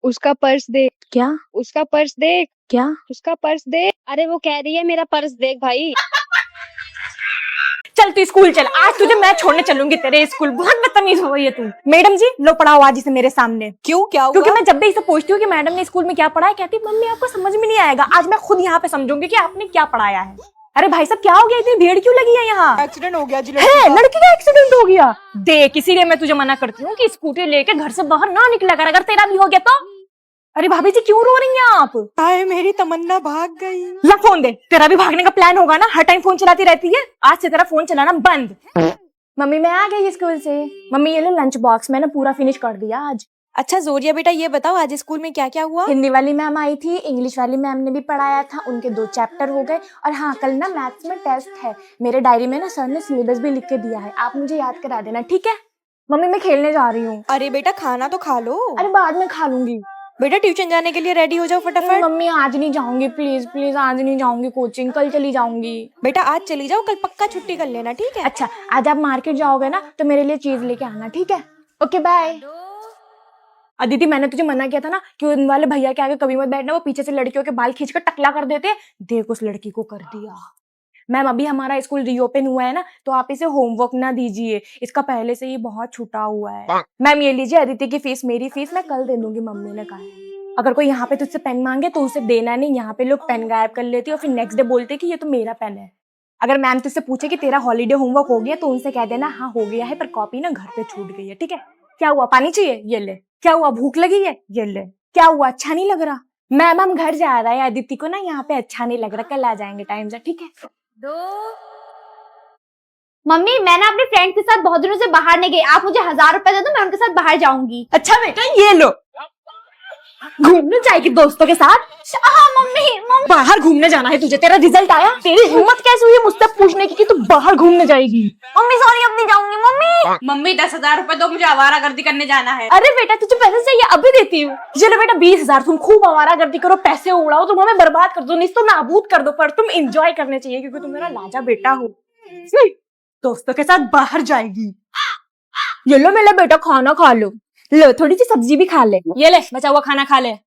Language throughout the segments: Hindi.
उसका पर्स देख। क्या? उसका पर्स देख। क्या? उसका पर्स देख। अरे वो कह रही है मेरा पर्स देख भाई। चल तू स्कूल चल, आज तुझे मैं छोड़ने चलूंगी तेरे स्कूल। बहुत बदतमीज हो गई है तू। मैडम जी लो पढ़ाओ आज इसे मेरे सामने। क्यों, क्या हुआ? क्योंकि मैं जब भी इसे पूछती हूँ कि मैडम ने स्कूल में क्या पढ़ाया, कहती मम्मी आपको समझ में नहीं आएगा। आज मैं खुद यहाँ पे समझूंगी कि आपने क्या पढ़ाया है। अरे भाई साहब क्या हो गया, इतनी भीड़ क्यों लगी है यहाँ? एक्सीडेंट हो गया जी है, लड़की का एक्सीडेंट हो गया। देख इसीलिए मैं तुझे मना करती हूँ कि स्कूटी लेके घर से बाहर ना निकला कर, अगर तेरा भी हो गया तो। अरे भाभी जी क्यों रो रही हैं आप? हाय मेरी तमन्ना भाग गई। ला फोन दे, तेरा भी भागने का प्लान होगा ना, हर टाइम फोन चलाती रहती है। आज से तेरा फोन चलाना बंद। मम्मी मैं आ गई स्कूल से। मम्मी ये ले लंच बॉक्स, मैंने पूरा फिनिश कर दिया आज। अच्छा जोरिया बेटा ये बताओ आज स्कूल में क्या क्या हुआ? हिंदी वाली मैम आई थी, इंग्लिश वाली मैम ने भी पढ़ाया था, उनके 2 चैप्टर हो गए। और हाँ कल ना मैथ्स में टेस्ट है। मेरे डायरी में ना सर ने सिलेबस भी लिख के दिया है, आप मुझे याद करा देना ठीक है? मम्मी मैं खेलने जा रही हूँ। अरे बेटा खाना तो खा लो। अरे बाद में खा लूंगी। बेटा ट्यूशन जाने के लिए रेडी हो जाओ फटाफट। मम्मी आज नहीं जाऊंगी, प्लीज प्लीज आज नहीं जाऊंगी कोचिंग, कल चली जाऊंगी। बेटा आज चली जाओ, कल पक्का छुट्टी कर लेना ठीक है? अच्छा आज आप मार्केट जाओगे ना तो मेरे लिए चीज लेके आना ठीक है? Okay bye. अदिति मैंने तुझे मना किया था ना कि उन वाले भैया के आगे कभी मत बैठना, वो पीछे से लड़कियों के बाल खींच कर टकला कर देते। देख उस लड़की को कर दिया। मैम अभी हमारा स्कूल रीओपन हुआ है ना, तो आप इसे होमवर्क ना दीजिए, इसका पहले से ही बहुत छूटा हुआ है। मैम ये लीजिए अदिति की फीस, मेरी फीस मैं कल दे दूंगी, मम्मी ने कहा है। अगर कोई यहाँ पे तुझसे पेन मांगे तो उसे देना नहीं, यहाँ पे लोग पेन गायब कर लेती है और फिर नेक्स्ट डे बोलते कि ये तो मेरा पेन है। अगर मैम तुझसे पूछे कि तेरा हॉलीडे होमवर्क हो गया तो उनसे कह देना हाँ हो गया है, पर कॉपी ना घर पे छूट गई है ठीक है? क्या हुआ, पानी चाहिए? ये ले। क्या हुआ, भूख लगी है? ये ले। क्या हुआ, अच्छा नहीं लग रहा? मैम हम घर जा रहे हैं, अदिति को ना यहाँ पे अच्छा नहीं लग रहा, कल आ जाएंगे टाइम से ठीक है? मम्मी मैं ना अपने फ्रेंड के साथ बहुत दिनों से बाहर नहीं गई, आप मुझे 1000 रुपए दे दो, मैं उनके साथ बाहर जाऊंगी। अच्छा बेटा ये लो, घूमने जाएगी दोस्तों के साथ? हाँ मम्मी बाहर घूमने जाना है तुझे? तेरा रिजल्ट आया? तेरी हिम्मत कैसे हुई मुझसे पूछने की कि तू बाहर घूमने जाएगी? मम्मी सॉरी अब नहीं जाऊंगी मम्मी। मम्मी 10,000 रुपए दो, मुझे आवारागर्दी करने जाना है। अरे बेटा तुझे पैसे चाहिए, अभी देती हूँ। चलो बेटा 20,000, तुम खूब आवारागर्दी करो, पैसे उड़ाओ, तुम हमें बर्बाद कर दो, नहीं तो नाबूद कर दो, पर तुम एंजॉय करने चाहिए क्योंकि तुम मेरा लाजा बेटा हो। दोस्तों के साथ बाहर जाएगी। ये लो मेरा बेटा खाना खा लो, लो थोड़ी सी सब्जी भी खा ले, ये ले बचा हुआ खाना खा ले।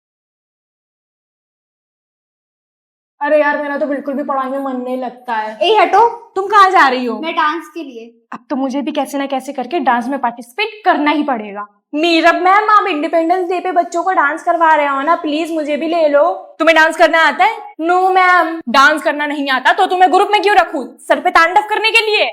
अरे यार मेरा तो बिल्कुल भी पढ़ाई में मन नहीं लगता है। ए हटो, तुम कहाँ जा रही हो? मैं डांस के लिए। अब तो मुझे भी कैसे ना कैसे करके डांस में पार्टिसिपेट करना ही पड़ेगा। मीरब मैम आप इंडिपेंडेंस डे पे बच्चों को डांस करवा रहे हो ना, प्लीज मुझे भी ले लो। तुम्हें डांस करना आता है? नो मैम डांस करना नहीं आता तो तुम्हें ग्रुप में क्यों रखूं, सर पे तांडव करने के लिए?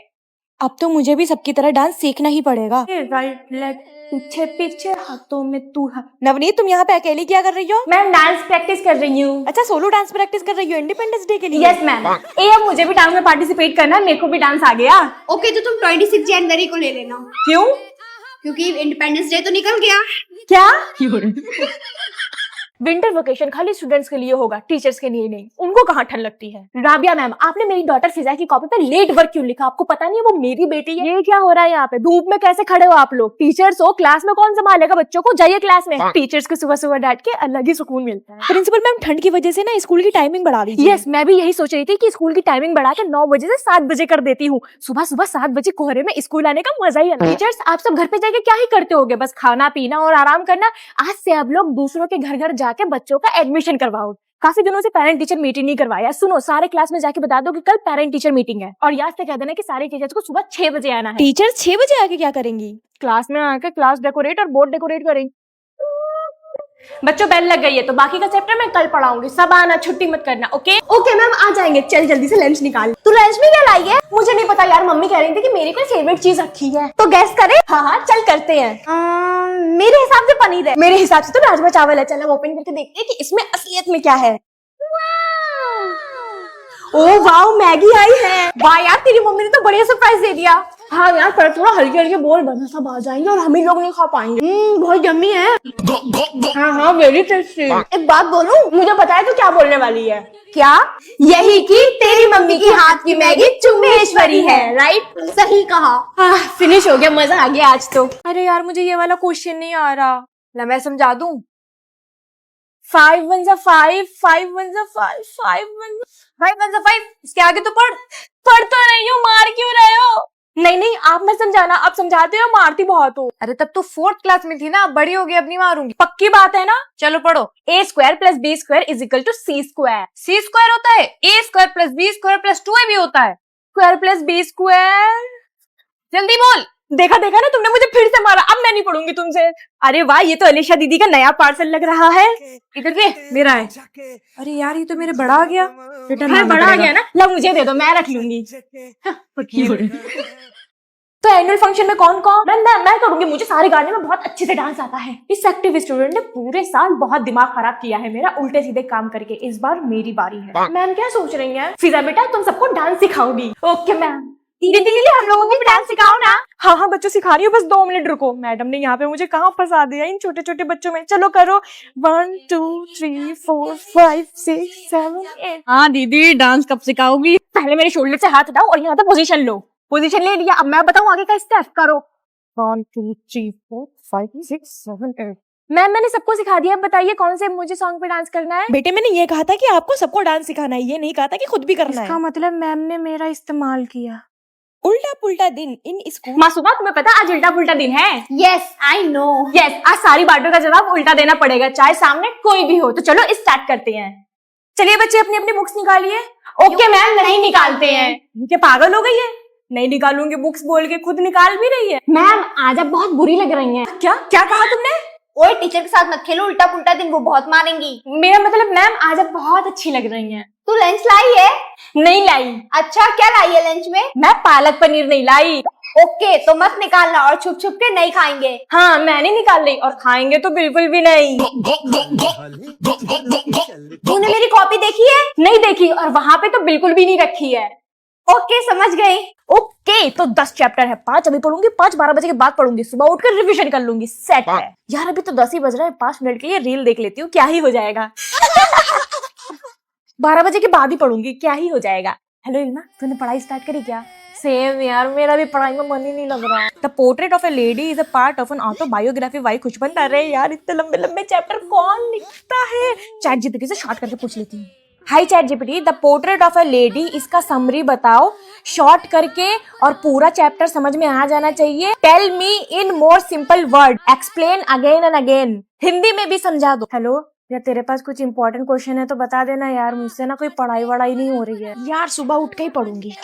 अब तो मुझे भी सबकी तरह डांस सीखना ही पड़ेगा। राइट लेग पीछे पीछे हाथों में तू है। नवनीत तुम यहाँ पे अकेली क्या कर रही हो? मैम डांस प्रैक्टिस कर रही हूँ। अच्छा सोलो डांस प्रैक्टिस कर रही हो इंडिपेंडेंस डे के लिए? Yes ma'am. ए अब मुझे भी डांस में पार्टिसिपेट करना है, मेरे को भी डांस आ गया। ओके तो तुम 26 जनवरी को ले लेना, क्यों? क्योंकि इंडिपेंडेंस डे तो निकल गया। क्या? विंटर वेकेशन खाली स्टूडेंट्स के लिए होगा, टीचर्स के लिए नहीं, उनको कहाँ ठंड लगती है। राबिया मैम आपने मेरी डॉटर फिजा की कॉपी पर लेट वर्क क्यों लिखा? आपको पता नहीं है वो मेरी बेटी है? ये क्या हो रहा है यहाँ पे, धूप में कैसे खड़े हो आप लोग? टीचर्स हो, क्लास में कौन संभालेगा बच्चों को, जाइए क्लास में। टीचर्स को सुबह सुबह डांट के अलग ही सुकून मिलता है। प्रिंसिपल मैम ठंड की वजह से ना स्कूल की टाइमिंग बढ़ा दीजिए। यस मैं भी यही सोच रही थी कि स्कूल की टाइमिंग बढ़ा के 9 बजे से 7 बजे कर देती हूँ। सुबह सुबह 7 बजे कोहरे में स्कूल आने का मजा ही अलग। टीचर्स आप सब घर पे जाके क्या ही करते होगे, बस खाना पीना और आराम करना। आज से आप लोग दूसरों के घर घर जाके बच्चों का एडमिशन करवाओ। काफी दिनों से पेरेंट टीचर मीटिंग नहीं करवाया। सुनो सारे क्लास में जाके बता दो कि कल पेरेंट टीचर मीटिंग है, और याद से कह देना कि सारे टीचर्स को सुबह 6 बजे आना है। टीचर 6 बजे आके क्या करेंगी? क्लास में आके क्लास डेकोरेट और बोर्ड डेकोरेट करेंगे। बच्चों बेल लग गई है तो बाकी का चैप्टर मैं कल पढ़ाऊंगी, सब आना, छुट्टी मत करना। ओके ओके मैम आ जाएंगे। चल जल्दी से लंच निकाल। तू लंच में क्या लाई है? मुझे नहीं पता यार, मम्मी कह रही थी कि मेरी कोई फेवरेट चीज रखी है, तो गैस करे। हाँ हाँ चल करते हैं। मेरे हिसाब से पनीर है। मेरे हिसाब से तो राजमा चावल है। चल अब ओपन करके देखते हैं कि इसमें असलियत में क्या है। ओ वाओ मैगी आई है। वाह यार तेरी मम्मी ने तो बढ़िया सरप्राइज दे दिया। हाँ यार पर थोड़ा हल्के हल्के बोल बना सब आ जाएंगे और हम ही लोग नहीं खा पाएंगे। बहुत यम्मी है। हाँ हाँ वेरी टेस्टी। एक बात बोलूं? मुझे पता है तू क्या बोलने वाली है। क्या? यही कि तेरी मम्मी की हाथ की मैगी चुम्बेश्वरी है। राइट सही कहा। फिनिश हो गया, मजा आ गया आज तो। अरे यार मुझे ये वाला क्वेश्चन नहीं आ रहा, ला मैं समझा दूं। 5 1 5 5 1 5 5 1 5 1 5 इसके आगे तो पढ़ तो रही हूँ, मार क्यों रहे हो? नहीं नहीं, आप मत समझाना, आप समझाते हो मारती बहुत हो। अरे तब तो 4th क्लास में थी ना, अब बड़ी हो गई, अब नहीं मारूंगी। पक्की बात है ना? चलो पढ़ो। a² + b² = c²। c² होता है, a² + b² + 2a भी होता है। Square plus b²। जल्दी बोल। देखा देखा ना, तुमने मुझे फिर से मारा। अब मैं नहीं पढ़ूंगी तुमसे। अरे वाह, ये तो अलीशा दीदी का नया पार्सल लग रहा है। इधर दे, मेरा है। अरे यार, ये तो मेरे बड़ा आ गया। रिटर्न हाँ, मांगना बड़ा आ पड़ेगा। गया ना, लो मुझे दे दो, मैं रख लूंगी। तो एनुअल फंक्शन में कौन कौन? मैं करूंगी, मुझे सारे गाने में बहुत अच्छे से डांस आता है। इस एक्टिव स्टूडेंट ने पूरे साल बहुत दिमाग खराब किया है मेरा, उल्टे सीधे काम करके। इस बार मेरी बारी है। मैम क्या सोच रही हैं? फिजा बेटा, तुम सबको डांस सिखाओगी। Okay ma'am. दीदी हम लोगों को भी डांस सिखाओ ना। हाँ हाँ बच्चों, सिखा रही हूँ, बस 2 मिनट रुको। मैडम ने यहाँ पे मुझे कहाँ फंसा दिया इन छोटे छोटे बच्चों में। चलो करो, 1 2 3 4 5 6 7 8। हाँ दीदी, डांस कब सिखाओगी? पहले मेरे शोल्डर से हाथ हटाओ और यहाँ पे पोजीशन लो। पोजीशन ले लिया, अब मैं बताऊँ आगे का स्टेप। करो 1 2 3 4 5 6 7 8। मैम मैंने सबको सिखा दिया, अब बताइए कौन से मुझे सॉन्ग पे डांस करना है? बेटे, मैंने ये कहा था कि आपको सबको डांस सिखाना है, ये नहीं कहा था कि खुद भी करना इसका है। मतलब मैम ने मेरा इस्तेमाल किया। उल्टा पुल्टा दिन इन स्कूल। मासूमा, तुम्हें पता आज उल्टा पुल्टा दिन है? Yes I know. यस, आज सारी बातों का जवाब उल्टा देना पड़ेगा, चाहे सामने कोई भी हो। तो चलो स्टार्ट करते हैं। चलिए बच्चे, अपनी अपनी बुक्स निकालिए। ओके मैम, नहीं निकालते हैं। क्या पागल हो गई है? नहीं निकालूंगी बुक्स बोल के खुद निकाल भी रही है। मैम आज आप बहुत बुरी लग रही हैं। क्या क्या कहा तुमने? ओए टीचर के साथ मत खेलो, उल्टा पुल्टा दिन वो बहुत मारेंगी। मेरा मतलब मैम आज आप बहुत अच्छी लग रही हैं। तू लंच लाई है? नहीं लाई। अच्छा, क्या लाई है लंच में? मैं पालक पनीर नहीं लाई। ओके, तो मत निकालना और छुप छुप के नहीं खाएंगे। हाँ, मैं नहीं निकाल रही और खाएंगे तो बिल्कुल भी नहीं। तूने मेरी कॉपी देखी है? नहीं देखी, और वहां पे तो बिल्कुल भी नहीं रखी है। ओके, समझ गई। ओके, तो 10 चैप्टर है, 5 अभी पढ़ूंगी, 5 12 बजे के बाद पढ़ूंगी। सुबह उठकर रिवीजन कर लूंगी। सेट है यार। अभी तो 10 ही बज रहा है, 5 मिनट के लिए रील देख लेती हूँ, क्या ही हो जाएगा। 12 बजे के बाद ही पढ़ूंगी, क्या ही हो जाएगा। हेलो इल्मा, तूने पढ़ाई स्टार्ट करी क्या? सेम यार, मेरा भी पढ़ाई में मन ही नहीं लग रहा। The portrait of a lady is a part of an autobiography by Khushwant. अरे यार, इतने लंबे लंबे चैप्टर कौन लिखता है? चैट जीपीटी से शॉर्ट करके पूछ लेती हूँ। Hi chat GPT, the portrait of a lady, इसका समरी बताओ शॉर्ट करके, और पूरा चैप्टर समझ में आ जाना चाहिए। Tell me in more simple word, explain again and again. Hindi में भी समझा दो। हेलो, या तेरे पास कुछ इंपॉर्टेंट क्वेश्चन है तो बता देना यार, मुझसे ना कोई पढ़ाई वढ़ाई नहीं हो रही है यार, सुबह उठ के ही पढ़ूंगी।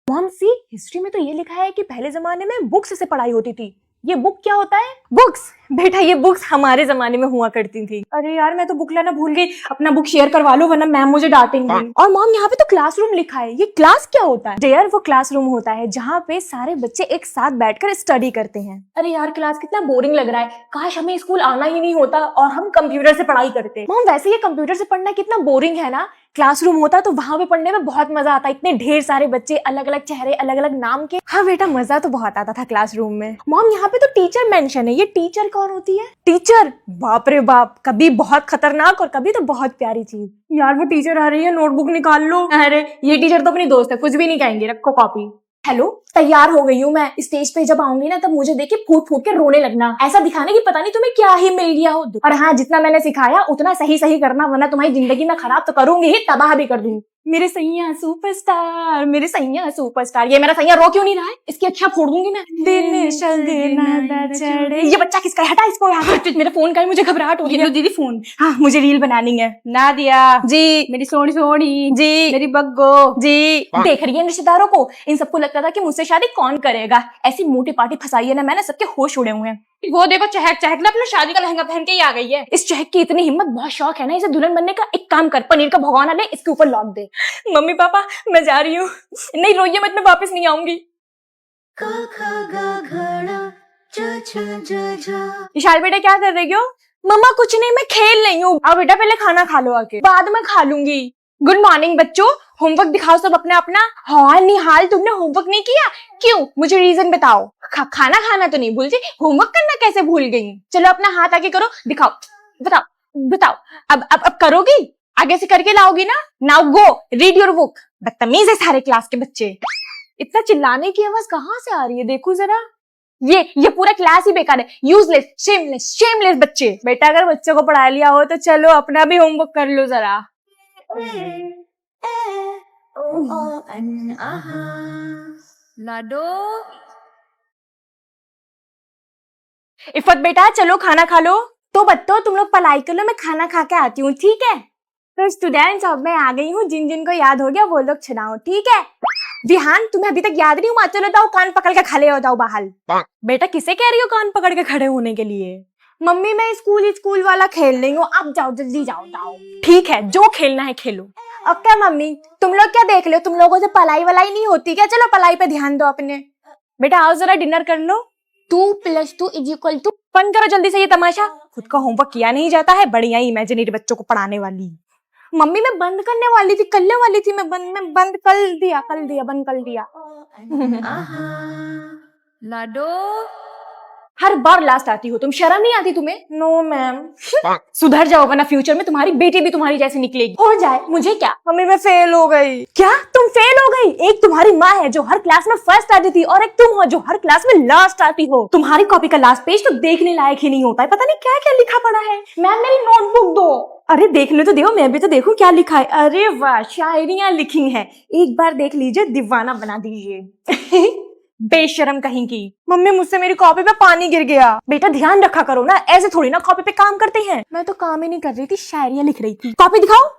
मॉम सी, हिस्ट्री में तो ये लिखा है कि पहले जमाने में बुक्स से पढ़ाई होती थी। ये बुक क्या होता है? बुक्स बेटा, ये बुक्स हमारे जमाने में हुआ करती थी। अरे यार, मैं तो बुक लेना भूल गई। अपना बुक शेयर करवा लो वरना मैम मुझे डांटेंगी। और मॉम, यहाँ पे तो क्लासरूम लिखा है, ये क्लास क्या होता है? डियर, वो क्लासरूम होता है जहाँ पे सारे बच्चे एक साथ बैठकर स्टडी करते हैं। अरे यार, क्लास कितना बोरिंग लग रहा है, काश हमें स्कूल आना ही नहीं होता और हम कंप्यूटर से पढ़ाई करते। मॉम, वैसे ये कंप्यूटर से पढ़ना कितना बोरिंग है ना। क्लासरूम होता तो वहां पे पढ़ने में बहुत मजा आता, इतने ढेर सारे बच्चे, अलग अलग चेहरे, अलग अलग नाम के। हाँ बेटा, मजा तो बहुत आता था क्लासरूम में। मॉम, यहाँ पे तो टीचर मेंशन है, ये टीचर कौन होती है? टीचर, बाप रे बाप, कभी बहुत खतरनाक और कभी तो बहुत प्यारी चीज। यार वो टीचर आ रही है, नोटबुक निकाल लो। अरे ये टीचर तो अपनी दोस्त है, कुछ भी नहीं कहेंगे, रखो कॉपी। हेलो, तैयार हो गई हूँ मैं। स्टेज पे जब आऊंगी ना, तब मुझे देख के फूट फूट के रोने लगना, ऐसा दिखाने की पता नहीं तुम्हें क्या ही मिल गया हो। और हाँ, जितना मैंने सिखाया उतना सही सही करना, वरना तुम्हारी जिंदगी में खराब तो करूंगी ही, तबाह भी कर दूंगी। मेरे सैया सुपरस्टार, मेरे सैया सुपरस्टार। ये मेरा सैया रो क्यों नहीं रहा है? इसकी अच्छा फोड़ दूंगी मैं। दिन शगना चढ़े। ये बच्चा किसका है? हटा इसको यहाँ से। मेरा फोन का है, मुझे घबराहट हो रही है। दीदी फोन। हाँ, मुझे रील बनानी है। नादिया जी। मेरी सोनी सोनी जी। मेरी बग्गो जी। देख रही है रिश्तेदारों को, इन सबको लगता था कि मुझसे शादी कौन करेगा। ऐसी मोटी पार्टी फंसाई है ना मैंने, सबके होश उड़े हुए हैं। वो देखो चहक चहक ना अपना शादी का लहंगा पहन के ही आ गई है। इस चहक की इतनी हिम्मत, बहुत शौक है ना इसे दुल्हन बनने का। एक काम कर, पनीर का भगोना ले, इसके ऊपर लौट दे। मम्मी पापा, मैं जा रही हूँ। नहीं रोइए मत, मैं वापस नहीं आऊंगी। विशाल बेटा, क्या कर रही हो? मम्मा कुछ नहीं, मैं खेल रही हूँ। अब बेटा पहले खाना खा लो आके, बाद में खा लूंगी। गुड मॉर्निंग बच्चों, होमवर्क दिखाओ सब अपना अपना। हाँ निहाल, तुमने होमवर्क नहीं किया? क्यों? मुझे रीजन बताओ। खाना खाना तो नहीं भूलती, होमवर्क करना कैसे भूल गई? चलो अपना हाथ आगे करो, दिखाओ, बताओ बताओ। अब करोगी? आगे से करके लाओगी ना? Now go read your book. बदतमीज है सारे क्लास के बच्चे। इतना चिल्लाने की आवाज कहाँ से आ रही है? देखो जरा, ये पूरा क्लास ही बेकार है। यूजलेस, शेमलेस, शेमलेस बच्चे। बेटा अगर बच्चों को पढ़ा लिया हो तो चलो अपना भी होमवर्क कर लो जरा। लाडो। इफ़त बेटा चलो खाना खा लो। तो बच्चों तुम लोग पढ़ाई कर लो, मैं खाना खा के आती हूँ, ठीक है? तो स्टूडेंट्स अब मैं आ गई हूँ, जिन जिन को याद हो गया वो लोग सुनाओ, ठीक है? विहान तुम्हें अभी तक याद नहीं हुआ? चलो जाओ कान पकड़ के खड़े हो जाओ बाहर। बेटा किसे कह रही हो कान पकड़ के खड़े होने के लिए? मम्मी मैं स्कूल वाला खेल रही हूँ, अब जाओ जल्दी जाओ। ठीक है जो खेलना है खेलो। Okay mummy. तुम लोग क्या देख रहे हो? तुम लोगों से पढ़ाई वलाई नहीं होती क्या? चलो पढ़ाई पे ध्यान दो अपने। बेटा आओ जरा डिनर कर लो। 2 + 2 = 2। बंद करो जल्दी से ये तमाशा। खुद का होमवर्क किया नहीं जाता है, बढ़िया इमेजिनरी बच्चों को पढ़ाने वाली। मम्मी मैं बंद करने वाली थी, करने वाली थी, मैं बंद कर दिया, बंद कर दिया। लाडो। हर बार लास्ट आती हो तुम, शर्म नहीं आती तुम्हें? No ma'am. सुधर जाओ वरना फ्यूचर में तुम्हारी बेटी भी तुम्हारी जैसी निकलेगी। हो जाए मुझे क्या, मम्मी मैं फेल हो गई। क्या तुम फेल हो गई? एक तुम्हारी माँ है जो हर क्लास में फर्स्ट आती थी और एक तुम हो जो हर क्लास में लास्ट आती हो। तुम्हारी कॉपी का लास्ट पेज तो देखने लायक ही नहीं होता है, पता नहीं क्या क्या लिखा पड़ा है। मैम मेरी नोटबुक दो। अरे देखने तो दो, मैं भी तो देखूं क्या लिखा है। अरे वाह शायरियां लिखी हैं, एक बार देख लीजिए दीवाना बना दीजिए। बेशरम कहीं की। मम्मी मुझसे मेरी कॉपी पे पानी गिर गया। बेटा ध्यान रखा करो ना, ऐसे थोड़ी ना कॉपी पे काम करते हैं। मैं तो काम ही नहीं कर रही थी, शायरियां लिख रही थी। कॉपी दिखाओ,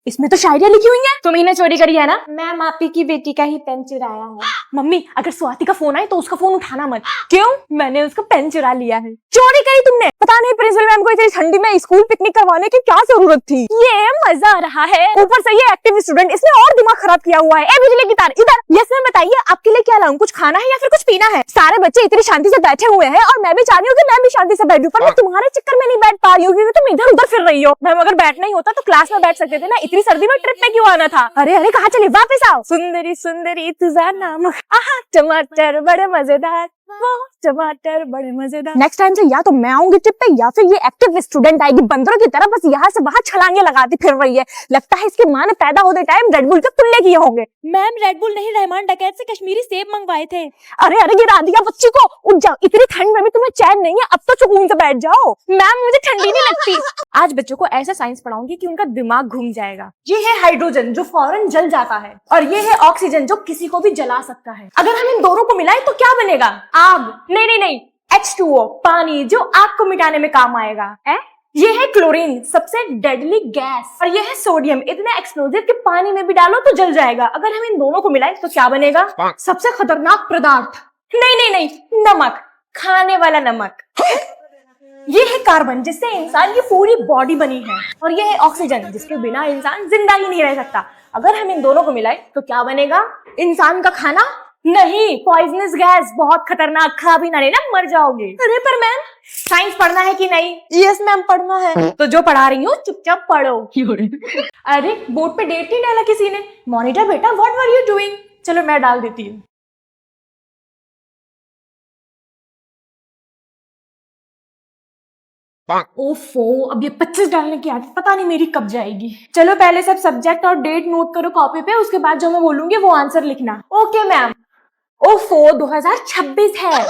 इसमें तो शायरियां लिखी हुई हैं। तुमने चोरी करी है ना? मैम आप ही की बेटी का ही पेन चुराया है। मम्मी अगर स्वाति का फोन आए तो उसका फोन उठाना मत। क्यों? मैंने उसका पेन चुरा लिया है। चोरी करी तुमने? पता नहीं प्रिंसिपल मैम को इतनी ठंडी में स्कूल पिकनिक करवाने की क्या जरूरत थी। ये मजा आ रहा है, ऊपर से ये एक्टिव स्टूडेंट, इसने और दिमाग खराब किया हुआ है। ए बिजली की तार इधर। यस मैम बताइए आपके लिए क्या लाऊं? कुछ खाना है या फिर कुछ पीना है? सारे बच्चे इतनी शांति से बैठे हुए हैं और मैं भी चाह रही हूँ कि मैं भी शांति से बैठूं, पर मैं तुम्हारे चक्कर में नहीं बैठ पा रही हूँ क्योंकि तुम इधर उधर फिर रही हो। मैम अगर बैठना ही होता तो क्लास में बैठ सकते थे ना, इतनी सर्दी में ट्रिप में क्यों आना था? अरे कहाँ चले? वापस आओ। सुंदरी सुंदरी तुझा नाम, आहा टमाटर बड़े मजेदार, वो टमाटर बड़े मजेदार। नेक्स्ट टाइम से या तो मैं आऊंगी ट्रिप पे या फिर ये एक्टिव स्टूडेंट आएगी बंदरों की तरह, बस यहाँ से वहाँ छलांगे लगाती फिर रही है। लगता है इसकी माँ ने पैदा होते टाइम रेड बुल के पुल्ले किए होंगे। मैम रेड बुल नहीं, रहमान डकैत से कश्मीरी सेब मंगवाए थे। अरे गिरा दिया बच्ची को। उठ जाओ, इतनी ठंड में भी तुम्हें चैन नहीं है, अब तो सुकून से बैठ जाओ। मैम मुझे ठंडी नहीं लगती। आज बच्चों को ऐसा साइंस पढ़ाऊंगी कि उनका दिमाग घूम जाएगा। ये है हाइड्रोजन जो फौरन जल जाता है और ये है ऑक्सीजन जो किसी को भी जला सकता है। अगर हम इन दोनों को मिलाएं तो क्या बनेगा? आग। नहीं, H2O पानी जो आग को मिटाने में काम आएगा। ये है क्लोरीन सबसे डेडली गैस और ये है सोडियम इतना एक्सप्लोजिव कि पानी में भी डालो तो जल जाएगा। अगर हम इन दोनों को मिलाएं तो क्या बनेगा? सबसे खतरनाक पदार्थ। नहीं, नमक, खाने वाला नमक। ये है कार्बन जिससे इंसान की पूरी बॉडी बनी है और ये है ऑक्सीजन जिसके बिना इंसान जिंदा ही नहीं रह सकता। अगर हम इन दोनों को मिलाएं तो क्या बनेगा? इंसान का खाना? नहीं, पॉइजनस गैस, बहुत खतरनाक, खा भी ना लेना मर जाओगे। अरे पर मैम साइंस पढ़ना है कि नहीं? यस मैम पढ़ना है। तो जो पढ़ा रही हूँ चुपचाप पढ़ो। अरे बोर्ड पे डेट नहीं डाला किसी ने। मॉनिटर बेटा व्हाट वर यू डूइंग? चलो मैं डाल देती हूँ। ओफो अब ये 25 डालने की आदत पता नहीं मेरी कब जाएगी। चलो पहले सब सब्जेक्ट और डेट नोट करो कॉपी पे, उसके बाद जो मैं बोलूंगी वो आंसर लिखना। Okay ma'am. ओफो 2026 है,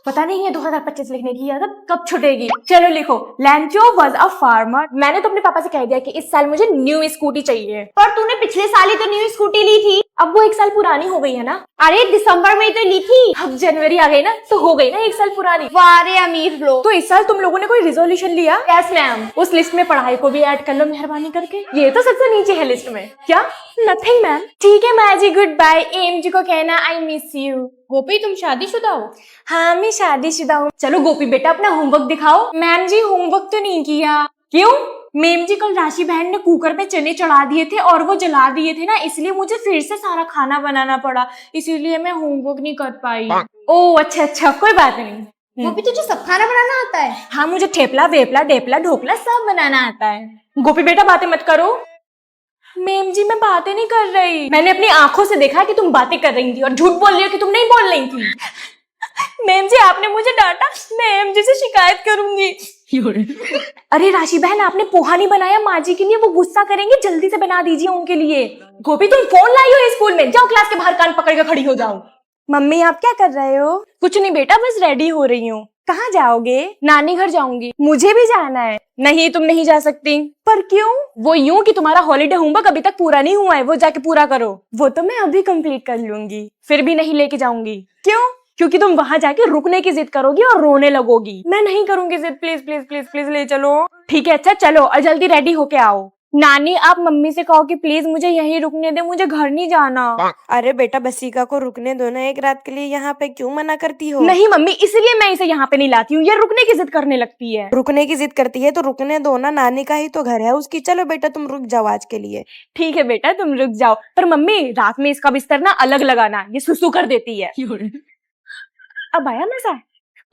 पता नहीं है 2025 लिखने की आदत कब छुटेगी। चलो लिखो, लैंचो वाज अ फार्मर। मैंने तो अपने पापा से कह दिया कि इस साल मुझे न्यू स्कूटी चाहिए। पर तूने पिछले साल ही तो न्यू स्कूटी ली थी। अब वो 1 साल पुरानी हो गई है ना। अरे दिसंबर में ही तो ली थी। अब जनवरी आ गई ना तो हो गई ना 1 साल पुरानी। वारे अमीर लोग। तो इस साल तुम लोगों ने कोई रिजोल्यूशन लिया? Yes ma'am. उस लिस्ट में पढ़ाई को भी ऐड कर लो मेहरबानी करके। ये तो सबसे नीचे है लिस्ट में। क्या? Nothing ma'am. ठीक है माजी गुड बाय। एम जी को कहना आई मिस यू। गोपी तुम शादीशुदा हो? हाँ मैं शादीशुदा हूँ। चलो गोपी बेटा अपना होमवर्क दिखाओ। मैम जी होमवर्क तो नहीं किया। क्यों? मैम जी कल राशि बहन ने कुकर में चने चढ़ा दिए थे और वो जला दिए थे ना, इसलिए मुझे फिर से सारा खाना बनाना पड़ा, इसीलिए मैं होमवर्क नहीं कर पाई। ओह अच्छा कोई बात नहीं। गोपी तुझे सब खाना बनाना आता है? हाँ मुझे ठेपला वेपला डेपला ढोकला सब बनाना आता है। गोपी बेटा बातें मत करो। मैम जी मैं बातें नहीं कर रही, मैंने अपनी आंखों से देखा कि तुम बातें कर रही थी और झूठ बोल रही हो कि तुम नहीं बोल रही थी। मैम जी आपने मुझे डांटा, मैं एम जी से शिकायत करूंगी। अरे राशि बहन आपने पोहा नहीं बनाया माँ जी के लिए, वो गुस्सा करेंगे, जल्दी से बना दीजिए उनके लिए। गोपी तुम फोन लाई हो स्कूल में, जाओ क्लास के बाहर कान पकड़ के खड़ी हो जाओ। मम्मी आप क्या कर रहे हो? कुछ नहीं बेटा बस रेडी हो रही हूँ। कहाँ जाओगे? नानी घर जाऊंगी। मुझे भी जाना है। नहीं, तुम नहीं जा सकती। पर क्यों? वो यूं कि तुम्हारा हॉलीडे होमवर्क अभी तक पूरा नहीं हुआ है, वो जाके पूरा करो। वो तो मैं अभी कंप्लीट कर लूंगी। फिर भी नहीं लेके जाऊंगी। क्यों? क्योंकि तुम वहां जाके रुकने की जिद करोगी और रोने लगोगी। मैं नहीं करूंगी जिद, प्लीज प्लीज प्लीज प्लीज ले चलो। ठीक है, अच्छा चलो और जल्दी रेडी होके आओ। नानी, आप मम्मी से कहो कि प्लीज मुझे यहीं रुकने दे, मुझे घर नहीं जाना। अरे बेटा, बसीका को रुकने दो ना एक रात के लिए, यहाँ पे क्यों मना करती हो? नहीं मम्मी, इसलिए मैं इसे यहाँ पे नहीं लाती हूँ। ये रुकने की जिद करने लगती है। रुकने की जिद करती है तो रुकने दो ना, नानी का ही तो घर है उसकी। चलो बेटा, तुम रुक जाओ आज के लिए। ठीक है बेटा, तुम रुक जाओ। पर मम्मी, रात में इसका बिस्तर ना अलग लगाना, ये सुसु कर देती है। अब आया मजा?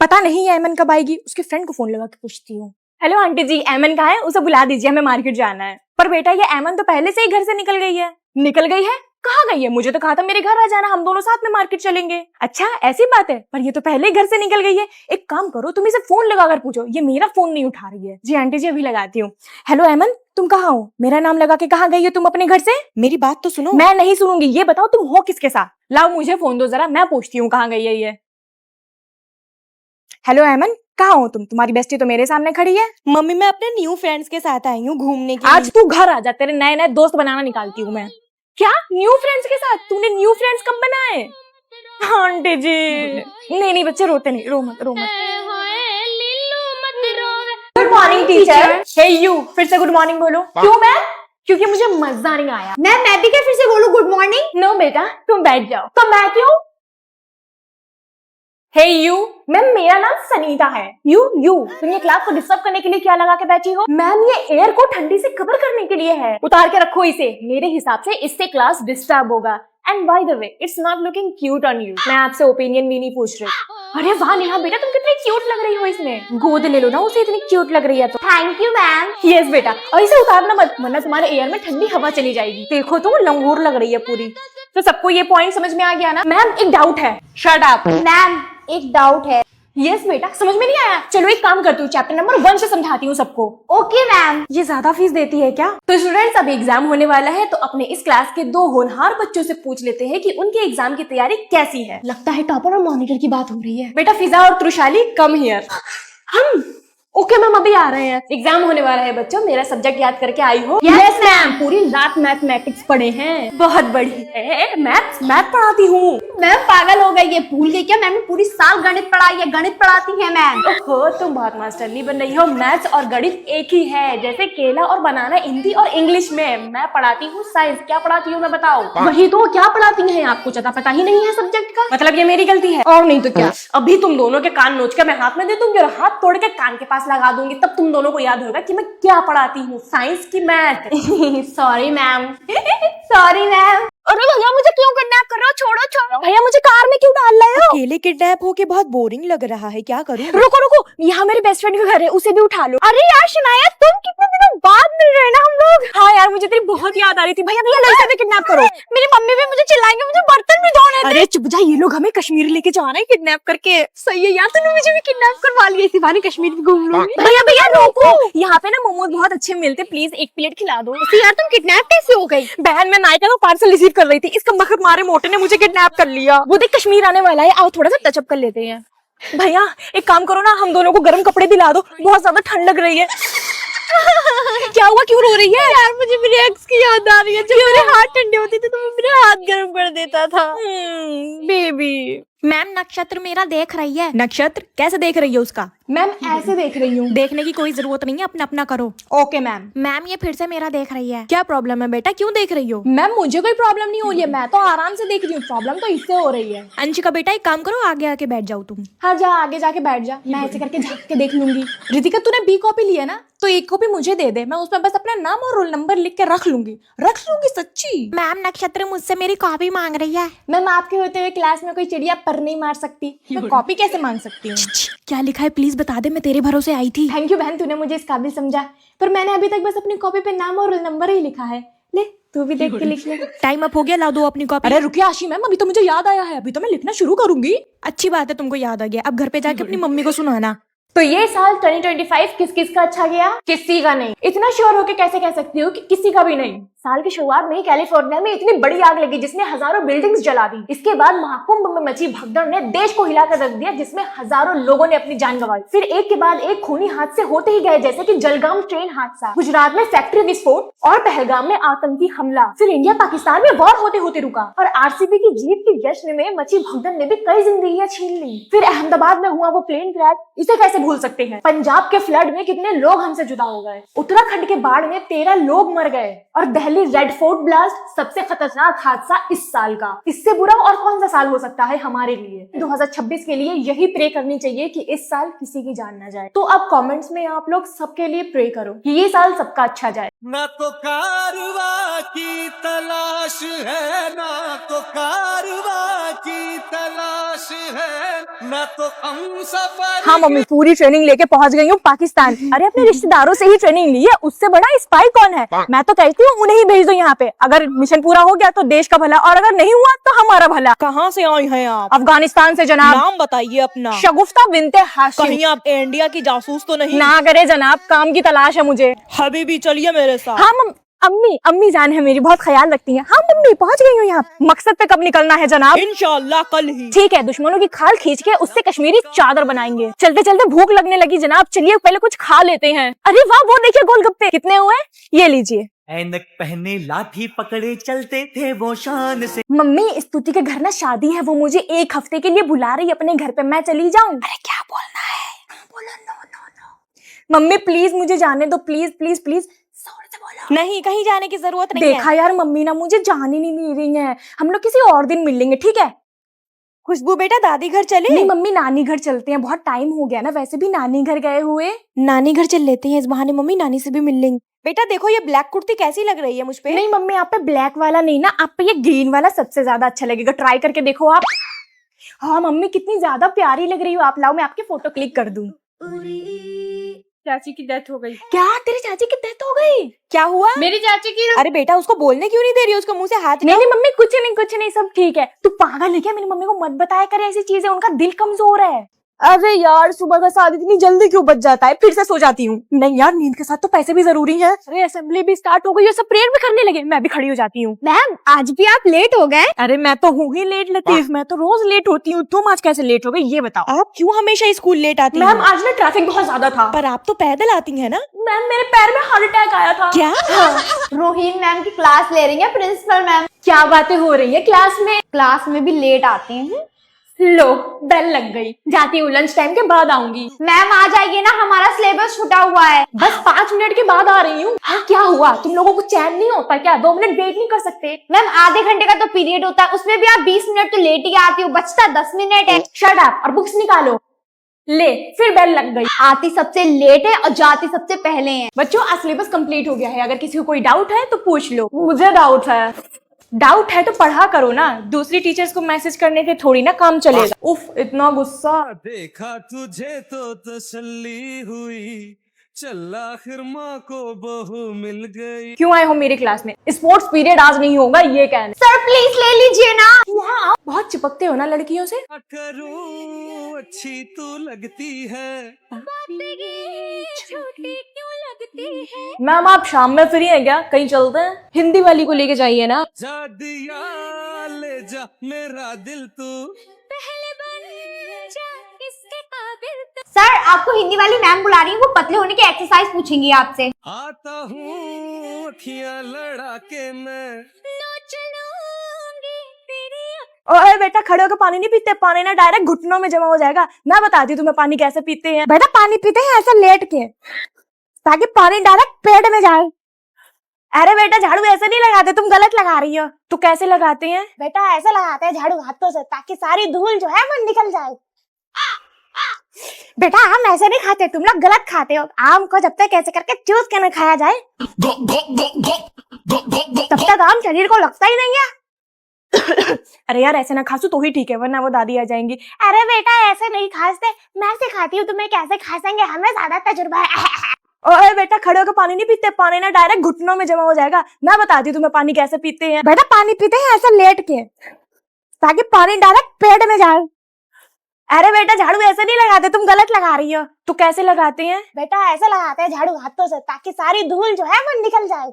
पता नहीं ऐमन कब आएगी। उसके फ्रेंड को फोन लगा के पूछती हूँ। हेलो आंटी जी, ऐमन कहाँ है? उसे बुला दीजिए, हमें मार्केट जाना है। पर बेटा, ये ऐमन तो पहले से ही घर से निकल गई है। निकल गई है? कहाँ गई है? मुझे तो कहा था मेरे घर आ जाना, हम दोनों साथ में मार्केट चलेंगे। अच्छा, ऐसी बात है? पर ये तो पहले ही घर से निकल गई है। एक काम करो, तुम इसे फोन लगाकर पूछो। ये मेरा फोन नहीं उठा रही है। जी आंटी जी, अभी लगाती हूँ। हेलो ऐमन, तुम कहाँ हो? मेरा नाम लगा के कहाँ गई हो तुम अपने घर से? मेरी बात तो सुनो। मैं नहीं सुनूंगी। ये बताओ तुम हो किसके साथ? लाओ मुझे फोन दो जरा, मैं पूछती हूँ कहाँ गई है ये। हेलो ऐमन, कहाँ हो तुम? तुम्हारी बेस्टी तो मेरे सामने खड़ी है। मम्मी, मैं अपने न्यू फ्रेंड्स के साथ आई हूँ घूमने के आज लिए। तू घर आ जा, तेरे नए नए दोस्त बनाना निकालती हूँ मैं। क्या न्यू फ्रेंड्स के साथ? तूने न्यू फ्रेंड्स कब बनाए? आंटी जी, नहीं बच्चे रोते नहीं, रो मत रो मत। Good morning teacher. Hey you, फिर से गुड मॉर्निंग बोलो। क्यों मैम? क्योंकि मुझे मजा नहीं आया। मैं भी क्या फिर से बोलूं गुड मॉर्निंग? नो बेटा, तुम बैठ जाओ। तो मैं क्यों? हे यू मैम, मेरा नाम सनीता है। यू तुम ये क्लास को डिस्टर्ब करने के लिए क्या लगा के बैठी हो? मैम, ये एयर को ठंडी से कवर करने के लिए है। उतार के रखो इसे। मेरे हिसाब से इससे क्लास डिस्टर्ब होगा। And by the way, it's not looking cute on you. मैं आपसे ओपिनियन भी नहीं पूछ रही। अरे वाह नेहा बेटा, तुम कितनी क्यूट लग रही हो इसमें। गोद ले लो ना उसे, इतनी क्यूट लग रही है तो। Thank you ma'am. यस बेटा, और इसे उतारना मत, वरना तुम्हारे एयर में ठंडी हवा चली जाएगी। देखो तुम लंगूर लग रही है पूरी। तो सबको ये पॉइंट समझ में आ गया ना? मैम, एक डाउट है। Shut up. मैम, एक डाउट है। यस बेटा, समझ में नहीं आया? चलो एक काम करती हूँ, चैप्टर नंबर 1 से समझाती हूँ सबको। Okay ma'am. ये ज्यादा फीस देती है क्या? तो स्टूडेंट्स, अभी एग्जाम होने वाला है, तो अपने इस क्लास के 2 होनहार बच्चों से पूछ लेते हैं कि उनके एग्जाम की तैयारी कैसी है। लगता है टॉपर और मॉनिटर की बात हो रही है। बेटा फिजा और त्रुशाली, कम हियर। हम ओके मैम, अभी आ रहे हैं। एग्जाम होने वाला है बच्चों, मेरा सब्जेक्ट याद करके आई हो? Yes ma'am. पूरी रात मैथमेटिक्स पढ़े हैं। बहुत बढ़िया है। मैथ पढ़ाती हूँ। मैम पागल हो गई, ये भूल गई क्या? मैंने पूरी साल गणित पढ़ाई है, गणित पढ़ाती है मैम। ओहो, तुम बहुत मास्टर नहीं बन रही हो। मैथ्स और गणित एक ही है, जैसे केला और बनाना हिंदी और इंग्लिश में। मैं पढ़ाती हूँ साइंस। क्या पढ़ाती हूँ मैं बताओ? वही तो, क्या पढ़ाती हैं आप? कुछ पता ही नहीं है सब्जेक्ट का। मतलब ये मेरी गलती है और नहीं तो क्या? अभी तुम दोनों के कान नोच के मैं हाथ में दे दूंगी और हाथ तोड़ के कान के पास लगा दूंगी, तब तुम दोनों को याद होगा कि मैं क्या पढ़ाती हूँ, साइंस की math. Sorry ma'am. Sorry ma'am. अरे भैया, मुझे क्यों किडनैप कर रहे हो? छोड़ो भैया, मुझे कार में क्यों डाल रहे हो? अकेले किडनैप होके बहुत बोरिंग लग रहा है, क्या करूं? रुको, यहाँ मेरे बेस्ट फ्रेंड का घर है, उसे भी उठा लो। अरे यार शनाया, तुम कितने दिनों बाद मिल रहे हैं ना हम लोग। हाँ यार, मुझे तेरी बहुत याद आ रही थी। भैया लड़के भी किडनैप करो। मेरी मम्मी भी मुझे चिल्लाएंगे, मुझे बर्तन भी धोने दे। अरे चुप जा, ये लोग हमें कश्मीर लेके जा रहे हैं किडनैप करके। सही है यार, तूने मुझे भी किडनैप करवा लिया, इसी बहाने कश्मीर भी घूम लूंगी। भैया रोको, यहाँ पे ना मोमोज बहुत अच्छे मिलते, प्लीज एक प्लेट खिला दो। यार तुम किडनैप कैसे हो गई? बहन, मैं नायका को पार्सल रिसीव कर रही थी, इसका मखर मारे मोटे ने मुझे किडनैप कर लिया। वो देख कश्मीर आने वाला है, आओ थोड़ा सा टचअप कर लेते हैं। भैया एक काम करो ना, हम दोनों को गर्म कपड़े दिला दो, बहुत ज्यादा ठंड लग रही है। क्या हुआ, क्यों रो रही है? यार मुझे मेरे एक्स की याद आ रही है। जब मेरे हाथ ठंडे होते थे तो वो मेरे हाथ गर्म कर देता था। बेबी। मैम, नक्षत्र मेरा देख रही है। नक्षत्र कैसे देख रही है उसका? मैम ऐसे देख रही हूँ। देखने की कोई जरूरत नहीं है, अपना अपना करो। Okay ma'am. मैम, ये फिर से मेरा देख रही है। क्या प्रॉब्लम है बेटा, क्यों देख रही हो? मैम मुझे कोई प्रॉब्लम नहीं हो रही है, मैं तो आराम से देख रही हूँ। प्रॉब्लम तो इससे हो रही है। अंशिका बेटा, एक काम करो, आगे आके बैठ जाओ तुम। हाँ जा, आगे जाके बैठ जा, मैं ऐसे करके झाँक के देख लूंगी। रितिका, तूने बी कॉपी ली है ना, तो एक कॉपी मुझे दे दे, मैं उसमें बस अपना नाम और रोल नंबर लिख के रख लूंगी सच्ची। मैम, नक्षत्र मुझसे मेरी कॉपी मांग रही है। मैम, आपके होते हुए क्लास में कोई चिड़िया पर नहीं मार सकती, मैं कॉपी कैसे मांग सकती हूँ? क्या लिखा है प्लीज बता दे, मैं तेरे भरोसे आई थी। थैंक यू बहन, तूने मुझे इस काबिल समझा, पर मैंने अभी तक बस अपनी कॉपी पे नाम और रोल नंबर ही लिखा है। ले तू भी देख के लिख ले। टाइम अप हो गया, ला दो अपनी कॉपी। अरे रुकिए आशी मैम, अभी तो मुझे याद आया है, अभी तो मैं लिखना शुरू करूंगी। अच्छी बात है तुमको याद आ गया, अब घर पे जाके अपनी मम्मी को सुनाना। तो ये साल 2025 किस किस का अच्छा गया? किसी का नहीं। इतना श्योर होके कैसे कह सकती हो कि किसी का भी नहीं? साल की शुरुआत में ही कैलिफोर्निया में इतनी बड़ी आग लगी जिसने हजारों बिल्डिंग्स जला दी। इसके बाद महाकुंभ में मची भगदड़ ने देश को हिलाकर रख दिया, जिसमें हजारों लोगों ने अपनी जान गंवाई। फिर एक के बाद एक खूनी हादसे होते ही गए, जैसे कि जलगांव ट्रेन हादसा, गुजरात में फैक्ट्री विस्फोट और पहलगाम में आतंकी हमला। फिर इंडिया पाकिस्तान में वॉर होते होते रुका और आरसीबी की जीत के जश्न में मची भगदड़ ने भी कई जिंदगियां छीन ली। फिर अहमदाबाद में हुआ वो प्लेन क्रैश, इसे कैसे भूल सकते हैं? पंजाब के फ्लड में कितने लोग हमसे जुदा हो गए। उत्तराखंड के बाढ़ में 13 लोग मर गए और दिल्ली रेड फोर्ट ब्लास्ट सबसे खतरनाक हादसा इस साल का। इससे बुरा और कौन सा साल हो सकता है हमारे लिए? 2026 के लिए यही प्रे करनी चाहिए कि इस साल किसी की जान ना जाए। तो अब कमेंट्स में आप लोग सबके लिए प्रे करो कि ये साल सबका अच्छा जाए। ना तो कारवा की तलाश है, ना तो कारवा की तलाश है, ना तो हम सफर। हाँ मम्मी, पूरी ट्रेनिंग लेके पहुंच गई हूँ पाकिस्तान। अरे अपने रिश्तेदारों से ही ट्रेनिंग ली है, उससे बड़ा स्पाई कौन है? मैं तो कहती हूँ उन्हें ही भेज दो यहाँ पे। अगर मिशन पूरा हो गया तो देश का भला, और अगर नहीं हुआ तो हमारा भला। कहाँ से आई हैं आप? अफगानिस्तान से जनाब। नाम बताइए अपना। शगुफ्ता बिनते हाशिम। कहीं आप इंडिया की जासूस तो नहीं? ना करे जनाब, काम की तलाश है मुझे। हबीबी चलिए मेरे साथ। हाँ अम्मी जान है मेरी, बहुत ख्याल रखती हैं। हाँ मम्मी, पहुंच गई हूँ यहाँ। मकसद पे कब निकलना है जनाब? इंशाल्लाह कल ही। ठीक है, दुश्मनों की खाल खींच के उससे कश्मीरी चादर बनाएंगे। चलते चलते भूख लगने लगी जनाब, चलिए पहले कुछ खा लेते हैं। अरे वाह, वो देखिए गोलगप्पे कितने हुए, ये लीजिए। ऐनक पहने लाठी पकड़े चलते थे वो शान से। मम्मी, स्तुति के घर ना शादी है, वो मुझे 1 हफ्ते के लिए बुला रही अपने घर पे, मैं चली जाऊं? अरे क्या बोलना है? बोलो नो। मम्मी प्लीज मुझे जाने दो, प्लीज प्लीज प्लीज। नहीं, कहीं जाने की जरूरत नहीं देखा यार, मम्मी ना मुझे जाने नहीं मिल रही है। हम लोग किसी और दिन मिल लेंगे, ठीक है? खुशबू बेटा, दादी घर चले? नहीं मम्मी, नानी घर चलते हैं, बहुत टाइम हो गया ना, वैसे भी नानी घर गए हुए। नानी घर चल लेते हैं, इस बहाने मम्मी नानी से भी मिल लेंगे। बेटा देखो, ये ब्लैक कुर्ती कैसी लग रही है मुझ पे? नहीं मम्मी, आप पे ब्लैक वाला नहीं ना, आप पे ये ग्रीन वाला सबसे ज्यादा अच्छा लगेगा, ट्राई करके देखो आप। हाँ मम्मी, कितनी ज्यादा प्यारी लग रही हो आप, लाओ मैं आपकी फोटो क्लिक कर दूं। चाची की डेथ हो गई। क्या तेरी चाची की डेथ हो गई? क्या हुआ? मेरी चाची की। अरे बेटा, उसको बोलने क्यों नहीं दे रही हो? उसको मुंह से हाथ नहीं नहीं मम्मी, कुछ नहीं सब ठीक है। तू पागल है क्या? मेरी मम्मी को मत बताया करे ऐसी चीजें, उनका दिल कमजोर है। अरे यार, सुबह का साथ इतनी जल्दी क्यों बच जाता है? फिर से सो जाती हूँ। नहीं यार, नींद के साथ तो पैसे भी जरूरी है। अरे असेंबली भी स्टार्ट हो गई है, सब प्रेयर भी करने लगे, मैं भी खड़ी हो जाती हूँ। मैम, आज भी आप लेट हो गए? अरे मैं तो हूँ ही लेट लतीफ, मैं तो रोज लेट होती हूँ। तुम आज कैसे लेट हो गई ये बताओ? आप क्यों हमेशा स्कूल लेट आती मैम, हैं? आज ना ट्रैफिक बहुत ज्यादा था। पर आप तो पैदल आती हैं ना? मैम, मेरे पैर में हार्ट अटैक आया था। क्या? रोहिन मैम की क्लास ले रही है प्रिंसिपल मैम। क्या बातें हो रही है क्लास में? क्लास में भी लेट आती हैं। लो, बेल लग गई, जाती हूँ, लंच टाइम के बाद आऊंगी। मैम आ जाइए ना, हमारा सिलेबस छूटा हुआ है। बस 5 मिनट के बाद आ रही हूँ। क्या हुआ, तुम लोगों को चैन नहीं होता क्या? 2 मिनट वेट नहीं कर सकते? मैम, आधे घंटे का तो पीरियड होता है, उसमें भी आप 20 मिनट तो लेट ही आती हो, बचता 10 मिनट है। शट अप और बुक्स निकालो। ले, फिर बेल लग गई। आती सबसे लेट है और जाती सबसे पहले है। बच्चों, आज सिलेबस कंप्लीट हो गया है, अगर किसी को कोई डाउट है तो पूछ लो। मुझे डाउट है तो पढ़ा करो ना, दूसरी टीचर्स को मैसेज करने से थोड़ी ना काम चलेगा। उफ, इतना गुस्सा। देखा तुझे तो तसल्ली हुई, चल आखिर माँ को बहू मिल गई। क्यों आए हो मेरी क्लास में? स्पोर्ट्स पीरियड आज नहीं होगा, ये कहना। सर प्लीज ले लीजिए ना। वहाँ बहुत चिपकते हो ना लड़कियों से। करूं अच्छी तू लगती है। मैम, आप शाम में फ्री हैं क्या? कहीं चलते हैं? हिंदी वाली को लेके जाइए ना। जा दिया ले जा मेरा दिल तू। सर, आपको हिंदी वाली मैम बुला रही है, वो पतले होने की एक्सरसाइज पूछेंगी आपसे। आता हूँ अखियां लड़ा के मैं। ओए बेटा, खड़े होकर पानी नहीं पीते, पानी ना डायरेक्ट घुटनों में जमा हो जाएगा। मैं बताती हूँ तुम्हें पानी कैसे पीते हैं। बेटा, पानी पीते हैं ऐसा लेट के, ताकि पानी डायरेक्ट पेट में जाए। अरे बेटा, झाड़ू ऐसे नहीं लगाते, तुम गलत लगा रही हो। तो कैसे लगाते हैं? बेटा, ऐसे लगाते हैं झाड़ू हाथों से, ताकि सारी धूल जो है वो निकल जाए। बेटा, आम ऐसे नहीं खाते, तुम लोग गलत खाते हो। आम को जब तक ऐसे करके चूस के न खाया जाए तब तक आम शरीर को लगता ही नहीं है। अरे यार, ऐसे ना खासू तो ही ठीक है, वरना वो दादी आ जाएंगी। अरे बेटा, ऐसे नहीं खाते, मैं सिखाती हूँ तुम्हें कैसे खासेंगे, हमें ज्यादा तजुर्बा है। ओए बेटा, खड़े होकर पानी नहीं पीते, पानी ना डायरेक्ट घुटनों में जमा हो जाएगा। मैं बताती हूँ तुम्हें पानी कैसे पीते हैं। बेटा, पानी पीते हैं ऐसा लेट के, ताकि पानी डायरेक्ट पेट में जाए। अरे बेटा झाड़ू ऐसे नहीं लगाते, तुम गलत लगा रही हो। तो कैसे लगाते हैं? बेटा ऐसा लगाते हैं झाड़ू हाथों से, ताकि सारी धूल जो है वो निकल जाए।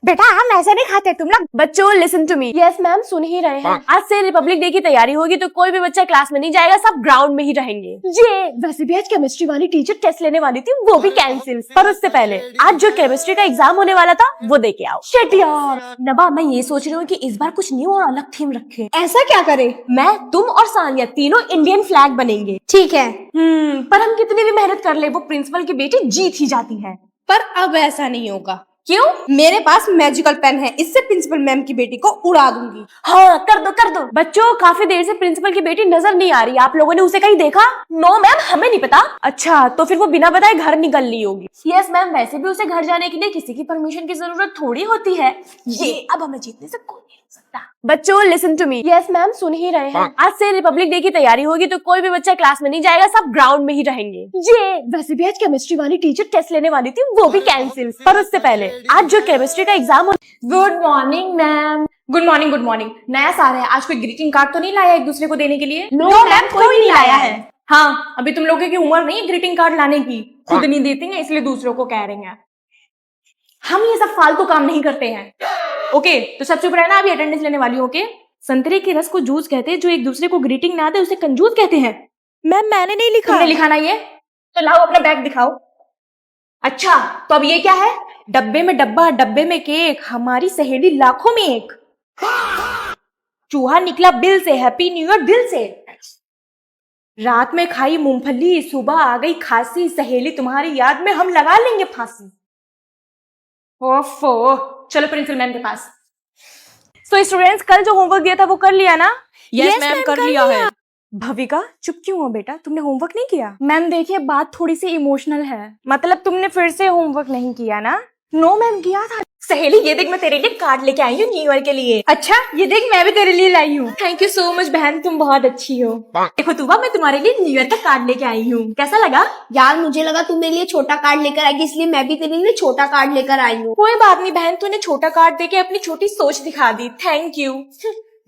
बेटा हम ऐसे नहीं खाते, तुम लोग। बच्चों listen to me. Yes ma'am, सुन ही रहे हैं। आज से रिपब्लिक डे की तैयारी होगी, तो कोई भी बच्चा क्लास में नहीं जाएगा, सब ग्राउंड में ही रहेंगे। ये वैसे भी आज केमिस्ट्री वाली टीचर टेस्ट लेने वाली थी, वो भी कैंसिल। पर उससे पहले आज जो केमिस्ट्री का एग्जाम होने वाला था वो दे के आओ। शिट यार। नबा मैं ये सोच रही हूँ कि इस बार कुछ न्यू और अलग थीम रखे। ऐसा क्या करे? मैं, तुम और सानिया तीनों इंडियन फ्लैग बनेंगे। ठीक है। पर हम कितनी भी मेहनत कर ले, वो प्रिंसिपल की बेटी जीत ही जाती है। पर अब ऐसा नहीं होगा। क्यों? मेरे पास मैजिकल पेन है, इससे प्रिंसिपल मैम की बेटी को उड़ा दूंगी। हाँ कर दो कर दो। बच्चों काफी देर से प्रिंसिपल की बेटी नजर नहीं आ रही, आप लोगों ने उसे कहीं देखा? नो मैम, हमें नहीं पता। अच्छा, तो फिर वो बिना बताए घर निकल ली होगी। यस मैम, वैसे भी उसे घर जाने के लिए किसी की परमिशन की जरूरत थोड़ी होती है। ये अब हमें जीतने से कोई नहीं रोक सकता। बच्चों listen to me. Yes ma'am, सुन ही रहे हैं। आज से रिपब्लिक डे की तैयारी होगी, तो कोई भी बच्चा क्लास में नहीं जाएगा, सब ग्राउंड में ही रहेंगे। ये वैसे भी आज केमिस्ट्री वाली टीचर टेस्ट लेने वाली थी, वो भी कैंसिल। पर उससे पहले आज जो केमिस्ट्री का exam. Good morning ma'am. Good morning good morning. नया साल है, आज कोई ग्रीटिंग कार्ड तो नहीं लाया एक दूसरे को देने के लिए? नो मैम, कोई नहीं लाया है। हाँ, अभी तुम लोगों की उम्र नहीं है ग्रीटिंग कार्ड लाने की, खुद नहीं देते हैं इसलिए दूसरों को कह रहे हैं। हम ये सब फालतू काम नहीं करते हैं। ओके, तो सब चुप रहना, अभी अटेंडेंस लेने वाली हूँ। ओके, संतरे के रस को जूस कहते हैं, जो एक दूसरे को ग्रीटिंग ना दे उसे कंजूस कहते हैं। मैम मैंने नहीं लिखा। तुमने लिखा ना ये? तो लाओ अपना बैग दिखाओ। अच्छा, तो अब ये क्या है? डब्बे में डब्बा, डब्बे में केक, हमारी सहेली लाखों में एक। चूहा निकला बिल से, हैप्पी न्यू ईयर दिल से। रात में खाई मूंगफली, सुबह आ गई खांसी, सहेली तुम्हारी याद में हम लगा लेंगे फांसी। ओफो, चलो प्रिंसिपल मैम के पास। तो स्टूडेंट्स, कल जो होमवर्क दिया था वो कर लिया ना? यस मैम, कर लिया है। भविका चुप क्यों हो बेटा, तुमने होमवर्क नहीं किया? मैम देखिए, बात थोड़ी सी इमोशनल है। मतलब तुमने फिर से होमवर्क नहीं किया ना? नो मैम, किया था। सहेली ये देख, मैं तेरे लिए कार्ड लेके आई हूँ न्यू ईयर के लिए। अच्छा, ये देख मैं भी तेरे लिए लाई हूँ। थैंक यू सो मच बहन, तुम बहुत अच्छी हो। देखो तुबा, मैं तुम्हारे लिए न्यू ईयर का कार्ड लेके आई हूँ, कैसा लगा? यार मुझे लगा तू मेरे लिए छोटा कार्ड लेकर आएगी, इसलिए मैं भी तेरे लिए छोटा कार्ड लेकर आई हूँ। कोई बात नहीं बहन, तूने छोटा कार्ड देके अपनी छोटी सोच दिखा दी, थैंक यू।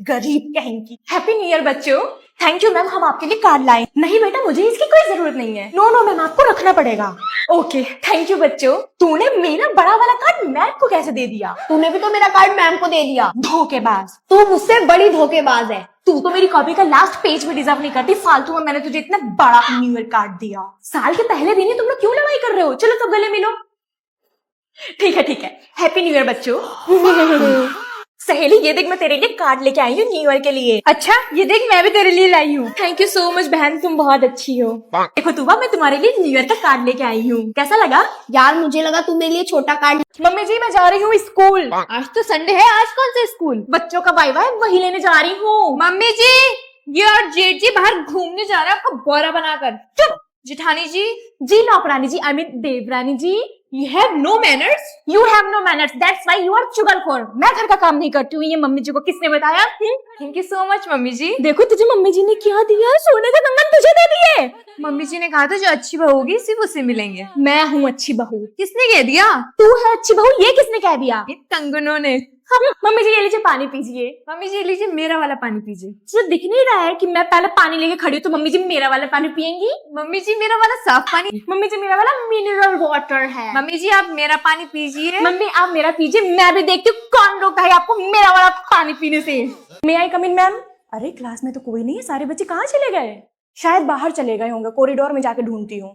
गरीब कहेंगी। हैप्पी न्यू ईयर बच्चों। थैंक यू मैम, हम आपके लिए कार्ड लाए। नहीं बेटा, मुझे इसकी कोई जरूरत नहीं है। नो नो मैम, आपको रखना पड़ेगा। ओके थैंक यू बच्चों। तूने मेरा बड़ा वाला कार्ड मैम को कैसे दे दिया? तूने भी तो मेरा कार्ड मैम को दे दिया। धोखेबाज। तू मुझसे बड़ी धोखेबाज है। तू तो मेरी कॉपी का लास्ट पेज भी डिजर्व नहीं करती, फालतू में मैंने तुझे इतना बड़ा न्यू ईयर कार्ड दिया। साल के पहले दिन ही तुम लोग क्यों लड़ाई कर रहे हो? चलो सब गले मिलो। ठीक है, हैप्पी न्यू ईयर बच्चों। सहेली ये देख, मैं तेरे लिए कार्ड लेके आई हूँ न्यू ईयर के लिए। अच्छा, ये देख मैं भी तेरे लिए लाई हूँ। थैंक यू सो मच बहन, तुम बहुत अच्छी हो। देखो तुबा, मैं तुम्हारे लिए न्यू ईयर का कार्ड लेके आई हूँ, कैसा लगा? यार मुझे लगा तू मेरे लिए छोटा कार्ड। मम्मी जी मैं जा रही हूँ स्कूल। आज तो संडे है, आज कौन सा स्कूल? बच्चों का वाइवा है, वही लेने जा रही हूँ। मम्मी जी, ये और जेठ जी बाहर घूमने जा रहे हैं, आपका बोरा बनाकर। चुप। जेठानी जी नौकरानी जी, आई मीन देवरानी जी। you have no manners? You have no manners, that's why you are चुगलखोर। मैं घर का काम नहीं करती हूँ, ये मम्मी जी को किसने बताया? Thank you so much mummy ji. देखो तुझे मम्मी जी ने क्या दिया, सोने का कंगन तुझे दे दिए। मम्मी जी ने कहा था जो अच्छी बहू होगी सिर्फ उसे मिलेंगे। मैं हूँ अच्छी बहू। किसने कह दिया? तू है अच्छी बहू, ये किसने कह दिया? ये तंगनों ने। मम्मी जी ये लीजिए पानी पीजिए। मम्मी जी लीजिए मेरा वाला पानी पीजिए। तुझे दिख नहीं रहा है कि मैं पहले पानी लेके खड़ी हूँ, तो मम्मी जी मेरा वाला पानी पियेंगी? मम्मी जी मेरा वाला साफ पानी। मम्मी जी मेरा वाला मिनरल वाटर है। मम्मी जी आप मेरा पानी पीजिए। मम्मी आप मेरा पीजिए, मैं भी देखती हूँ कौन रोकता है आपको मेरा वाला पानी पीने से। मे आई कम इन मैम? अरे क्लास में तो कोई नहीं है, सारे बच्चे कहाँ चले गए? शायद बाहर चले गए होंगे, कॉरिडोर में जाके ढूंढती हूँ।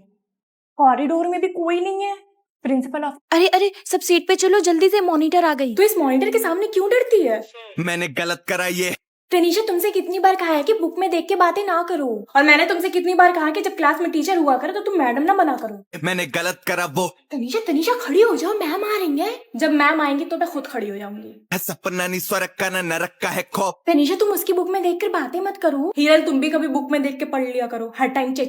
कॉरिडोर में भी कोई नहीं है। Principle of. अरे सब सीट पे चलो जल्दी से, मॉनिटर आ गई। तो इस मॉनिटर के सामने क्यों डरती है? मैंने गलत करा ये। तनीषा तुमसे कितनी बार कहा है कि बुक में देख के बातें ना करो, और मैंने तुमसे कितनी बार कहा कि जब क्लास में टीचर हुआ करे तो तुम मैडम ना बना करो। मैंने गलत करा वो। तनीषा खड़ी हो जाओ, मैम आ रही है। जब मैम आएंगी तो मैं खुद खड़ी हो जाऊंगी। सपना नहीं स्वर्ग का ना नरक का है खौफ। तनीषा तुम उसकी बुक में देखकर बातें मत करो। हीरल तुम भी कभी बुक में देख के पढ़ लिया करो, हर टाइम चे।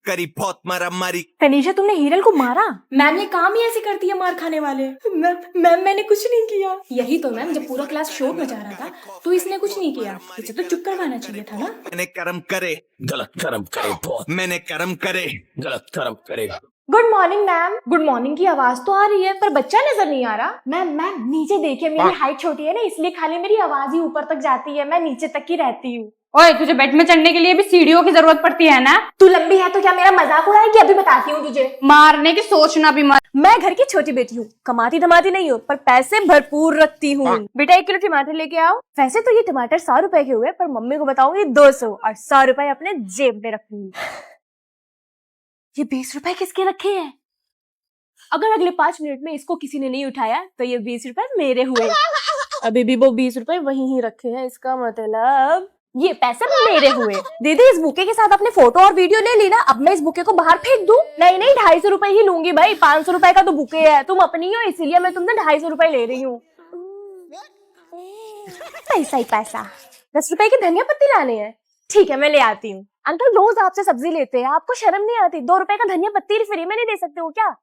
करी बहुत मारा मारी। तनीषा तुमने हीरल को मारा? मैम ये काम ही ऐसे करती है मार खाने वाले। मैम मैंने कुछ नहीं किया। यही तो मैम, जब पूरा क्लास शोर मचा रहा था तो इसने कुछ नहीं किया, इसे तो चुप करवाना चाहिए था ना। मैंने कर्म करे, गलत कर्म करे बहुत। मैंने कर्म करे, गलत कर्म करे। Good morning ma'am. Good morning की आवाज तो आ रही है पर बच्चा नजर नहीं आ रहा। मैम नीचे देखिए, मेरी हाइट छोटी है ना, इसलिए खाली मेरी आवाज ही ऊपर तक जाती है, मैं नीचे तक ही रहती हूँ। ओए तुझे बेड में चढ़ने के लिए भी सीढ़ियों की जरूरत पड़ती है ना? तू लंबी है तो क्या मेरा मजाक उड़ाएगी? अभी बताती हूँ तुझे। मारने की सोचना भी मत। मैं घर की छोटी बेटी हूँ, कमाती धमाती नहीं हूँ, पर पैसे भरपूर रखती हूँ। बेटा 1 किलो टमाटर लेके आओ। वैसे तो ये टमाटर 100 रुपए के हुए, पर मम्मी को बताऊंगी 200 और 100 रुपए अपने जेब में रखूंगी। ये 20 रुपए किसके रखे हैं? अगर अगले 5 मिनट में इसको किसी ने नहीं उठाया तो ये 20 रुपए मेरे हुए। अभी भी वो 20 रुपए वहीं ही रखे हैं, इसका मतलब ये पैसे मेरे हुए। दीदी इस बुके के साथ अपने फोटो और वीडियो ले ली ना, अब मैं इस बुके को बाहर फेंक दूं? नहीं 250 रुपए ही लूंगी भाई, 500 रुपए का तो बुके है, तुम अपनी हो इसीलिए मैं तुमसे 250 रुपए ले रही हूँ। पैसा ही पैसा। 10 रुपए की धनिया पत्ती लाने हैं, ठीक है मैं ले आती हूँ। अंकल रोज आपसे सब्जी लेते हैं, आपको शर्म नहीं आती? 2 रुपए का धनिया पत्ती फ्री में नहीं दे सकते हो क्या?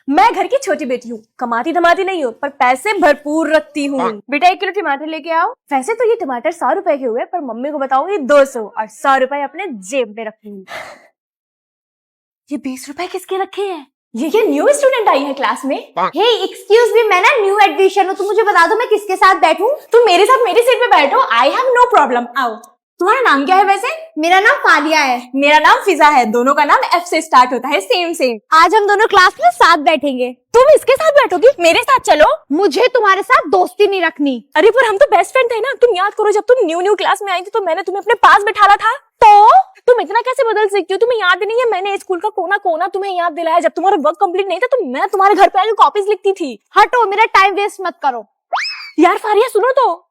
मैं घर की छोटी बेटी हूँ, कमाती धमाती नहीं हूँ, पर पैसे भरपूर रखती हूँ। बेटा 1 किलो टमाटर लेके आओ। वैसे तो ये टमाटर 100 रुपए के हुए, पर मम्मी को बताऊंगी 200 और 100 रुपए अपने जेब में रखूंगी। ये 20 रुपए किसके रखे हैं? ये न्यू स्टूडेंट आई है क्लास में। हे एक्सक्यूज मी, मैं ना न्यू एडमिशन हूँ, तुम मुझे बता दो मैं किसके साथ बैठूं? तुम मेरे साथ मेरी सीट पे बैठो, आई हैव नो प्रॉब्लम, आओ। तुम्हारा नाम क्या है वैसे? मेरा नाम फालिया है। मेरा नाम फिजा है, दोनों का नाम F से स्टार्ट होता है, सेम सेम। आज हम दोनों क्लास में साथ बैठेंगे। तुम इसके साथ बैठोगी? मेरे साथ चलो। मुझे तुम्हारे साथ दोस्ती नहीं रखनी। अरे पर हम तो बेस्ट फ्रेंड थे ना, तुम याद करो जब तुम न्यू क्लास में आई थी तो मैंने तुम्हें अपने पास बैठाला था। तो तुम इतना कैसे बदल सकती हो? तुम्हें याद नहीं है मैंने स्कूल का कोना कोना तुम्हें याद दिलाया? जब तुम्हारा वर्क कंप्लीट नहीं था तो मैं तुम्हारे घर पे आके कॉपीज लिखती थी। हटो, मेरा टाइम वेस्ट मत करो। यार फारिया सुनो तो,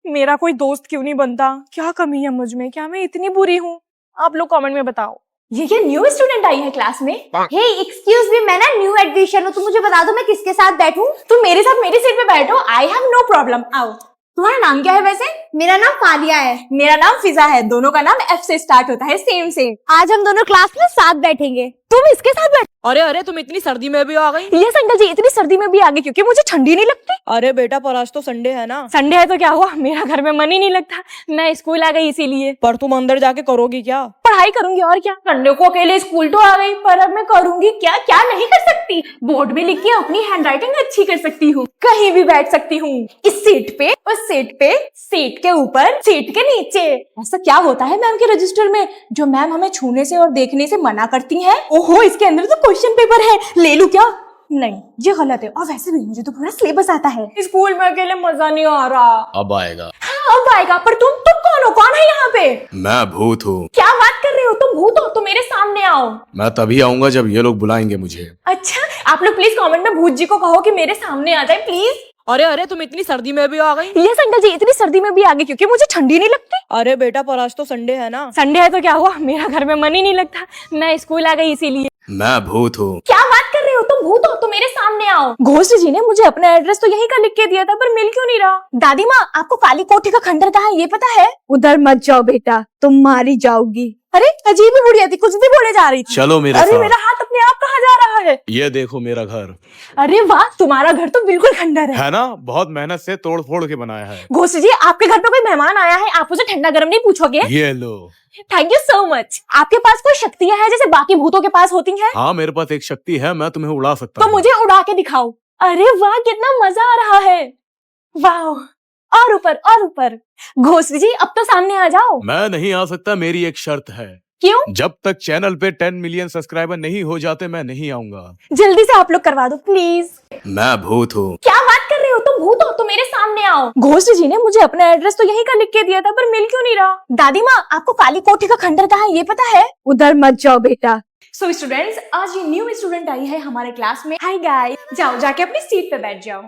मेरा कोई दोस्त क्यों नहीं बनता? क्या कमी है मुझ में? क्या मैं इतनी बुरी हूँ? आप लोग कमेंट में बताओ। ये न्यू स्टूडेंट आई है क्लास में। हे एक्सक्यूज मी, मैं ना न्यू एडमिशन हूँ, तुम मुझे बता दो मैं किसके साथ बैठूं? तुम मेरे साथ मेरी सीट पे बैठो, आई हैव नो प्रॉब्लम, आओ। तुम्हारा नाम क्या है वैसे? मेरा नाम फालिया है। मेरा नाम फिजा है, दोनों का नाम F से स्टार्ट होता है, सेम सेम। आज हम दोनों क्लास में साथ बैठेंगे। तुम इसके साथ बैठ। अरे तुम इतनी सर्दी में भी आ गई? ये अंकल जी इतनी सर्दी में भी आ गई क्योंकि मुझे ठंडी नहीं लगती। अरे बेटा पर आज तो संडे है ना। संडे है तो क्या हुआ, मेरा घर में मन ही नहीं लगता, मैं स्कूल आ गई इसीलिए। पर तुम अंदर जाके करोगी क्या? पढ़ाई करूंगी और क्या। संडे को अकेले स्कूल तो आ गई, पर अब मैं करूंगी क्या? क्या नहीं कर सकती? बोर्ड में लिख के अपनी हैंडराइटिंग अच्छी कर सकती हूँ, कहीं भी बैठ सकती हूँ, इस सीट पे, उस सीट पे, सीट के ऊपर, सीट के नीचे। ऐसा क्या होता है मैम के रजिस्टर में जो मैम हमें छूने से और देखने से मना करती हैं? ओहो, इसके अंदर तो क्वेश्चन पेपर है, ले लूं क्या? नहीं ये गलत है, और वैसे भी मुझे तो पूरा सिलेबस आता है। स्कूल में अकेले मजा नहीं आ रहा। अब आएगा। हाँ अब आएगा, पर तुम कौन हो? कौन है यहाँ पे? मैं भूत हूँ। क्या बात कर रहे हो? तुम भूत हो तो मेरे सामने आओ। मैं तभी आऊंगा जब ये लोग बुलाएंगे मुझे। अच्छा, आप लोग प्लीज कमेंट में भूत जी को कहो कि मेरे सामने आ जाए प्लीज। अरे तुम इतनी सर्दी में भी आ गई? ये अंकल जी इतनी सर्दी में भी आ गई क्योंकि मुझे ठंडी नहीं लगती। अरे बेटा पर आज तो संडे है ना। संडे है तो क्या हुआ, मेरा घर में मन ही नहीं लगता, मैं स्कूल आ गई इसीलिए। मैं भूत हूँ। क्या बात कर रहे हो? तुम भूत हो तो मेरे सामने आओ। घोस्ट जी ने मुझे अपना एड्रेस तो यहीं का लिख के दिया था, पर मिल क्यों नहीं रहा? दादी माँ, आपको काली कोठी का खंडर कहाँ है ये पता है? उधर मत जाओ बेटा, तुम मारी जाओगी। अरे अजीब ही बुढ़िया थी, कुछ भी बोले जा रही थी। चलो मेरे अरे साथ। मेरा हाथ अपने आप कहाँ जा रहा है? ये देखो मेरा घर अरे वाह, तुम्हारा घर तो बिल्कुल खंडर है। है ना, बहुत मेहनत से तोड़ फोड़ के बनाया है। घोस्ट जी, आपके घर पे कोई मेहमान आया है, आप उसे ठंडा गर्म नहीं पूछोगे? ये लो। Thank you so much. आपके पास कोई शक्तियाँ हैं जैसे बाकी भूतों के पास होती हैं? हाँ मेरे पास एक शक्ति है, मैं तुम्हें उड़ा सकता तो हूँ। मुझे उड़ा के दिखाओ। अरे वाह, कितना मजा आ रहा है। वाह, और ऊपर और ऊपर। घोस्ट जी अब तो सामने आ जाओ। मैं नहीं आ सकता, मेरी एक शर्त है। क्यों? जब तक चैनल पे 10 मिलियन सब्सक्राइबर नहीं हो जाते मैं नहीं आऊंगा। जल्दी से आप लोग करवा दो प्लीज। मैं भूत हूँ। क्या बात कर रहे हो? तुम भूत हो तो मेरे सामने आओ। घोस्ट जी ने मुझे अपना एड्रेस तो यहीं का लिख के दिया था, पर मिल क्यों नहीं रहा? दादी माँ, आपको काली कोठी का खंडर कहाँ है ये पता है? उधर मत जाओ बेटा। सो स्टूडेंट्स, आज ये न्यू स्टूडेंट आई है हमारे क्लास में। हाय गाइस, जाओ जाके अपनी सीट पे बैठ जाओ।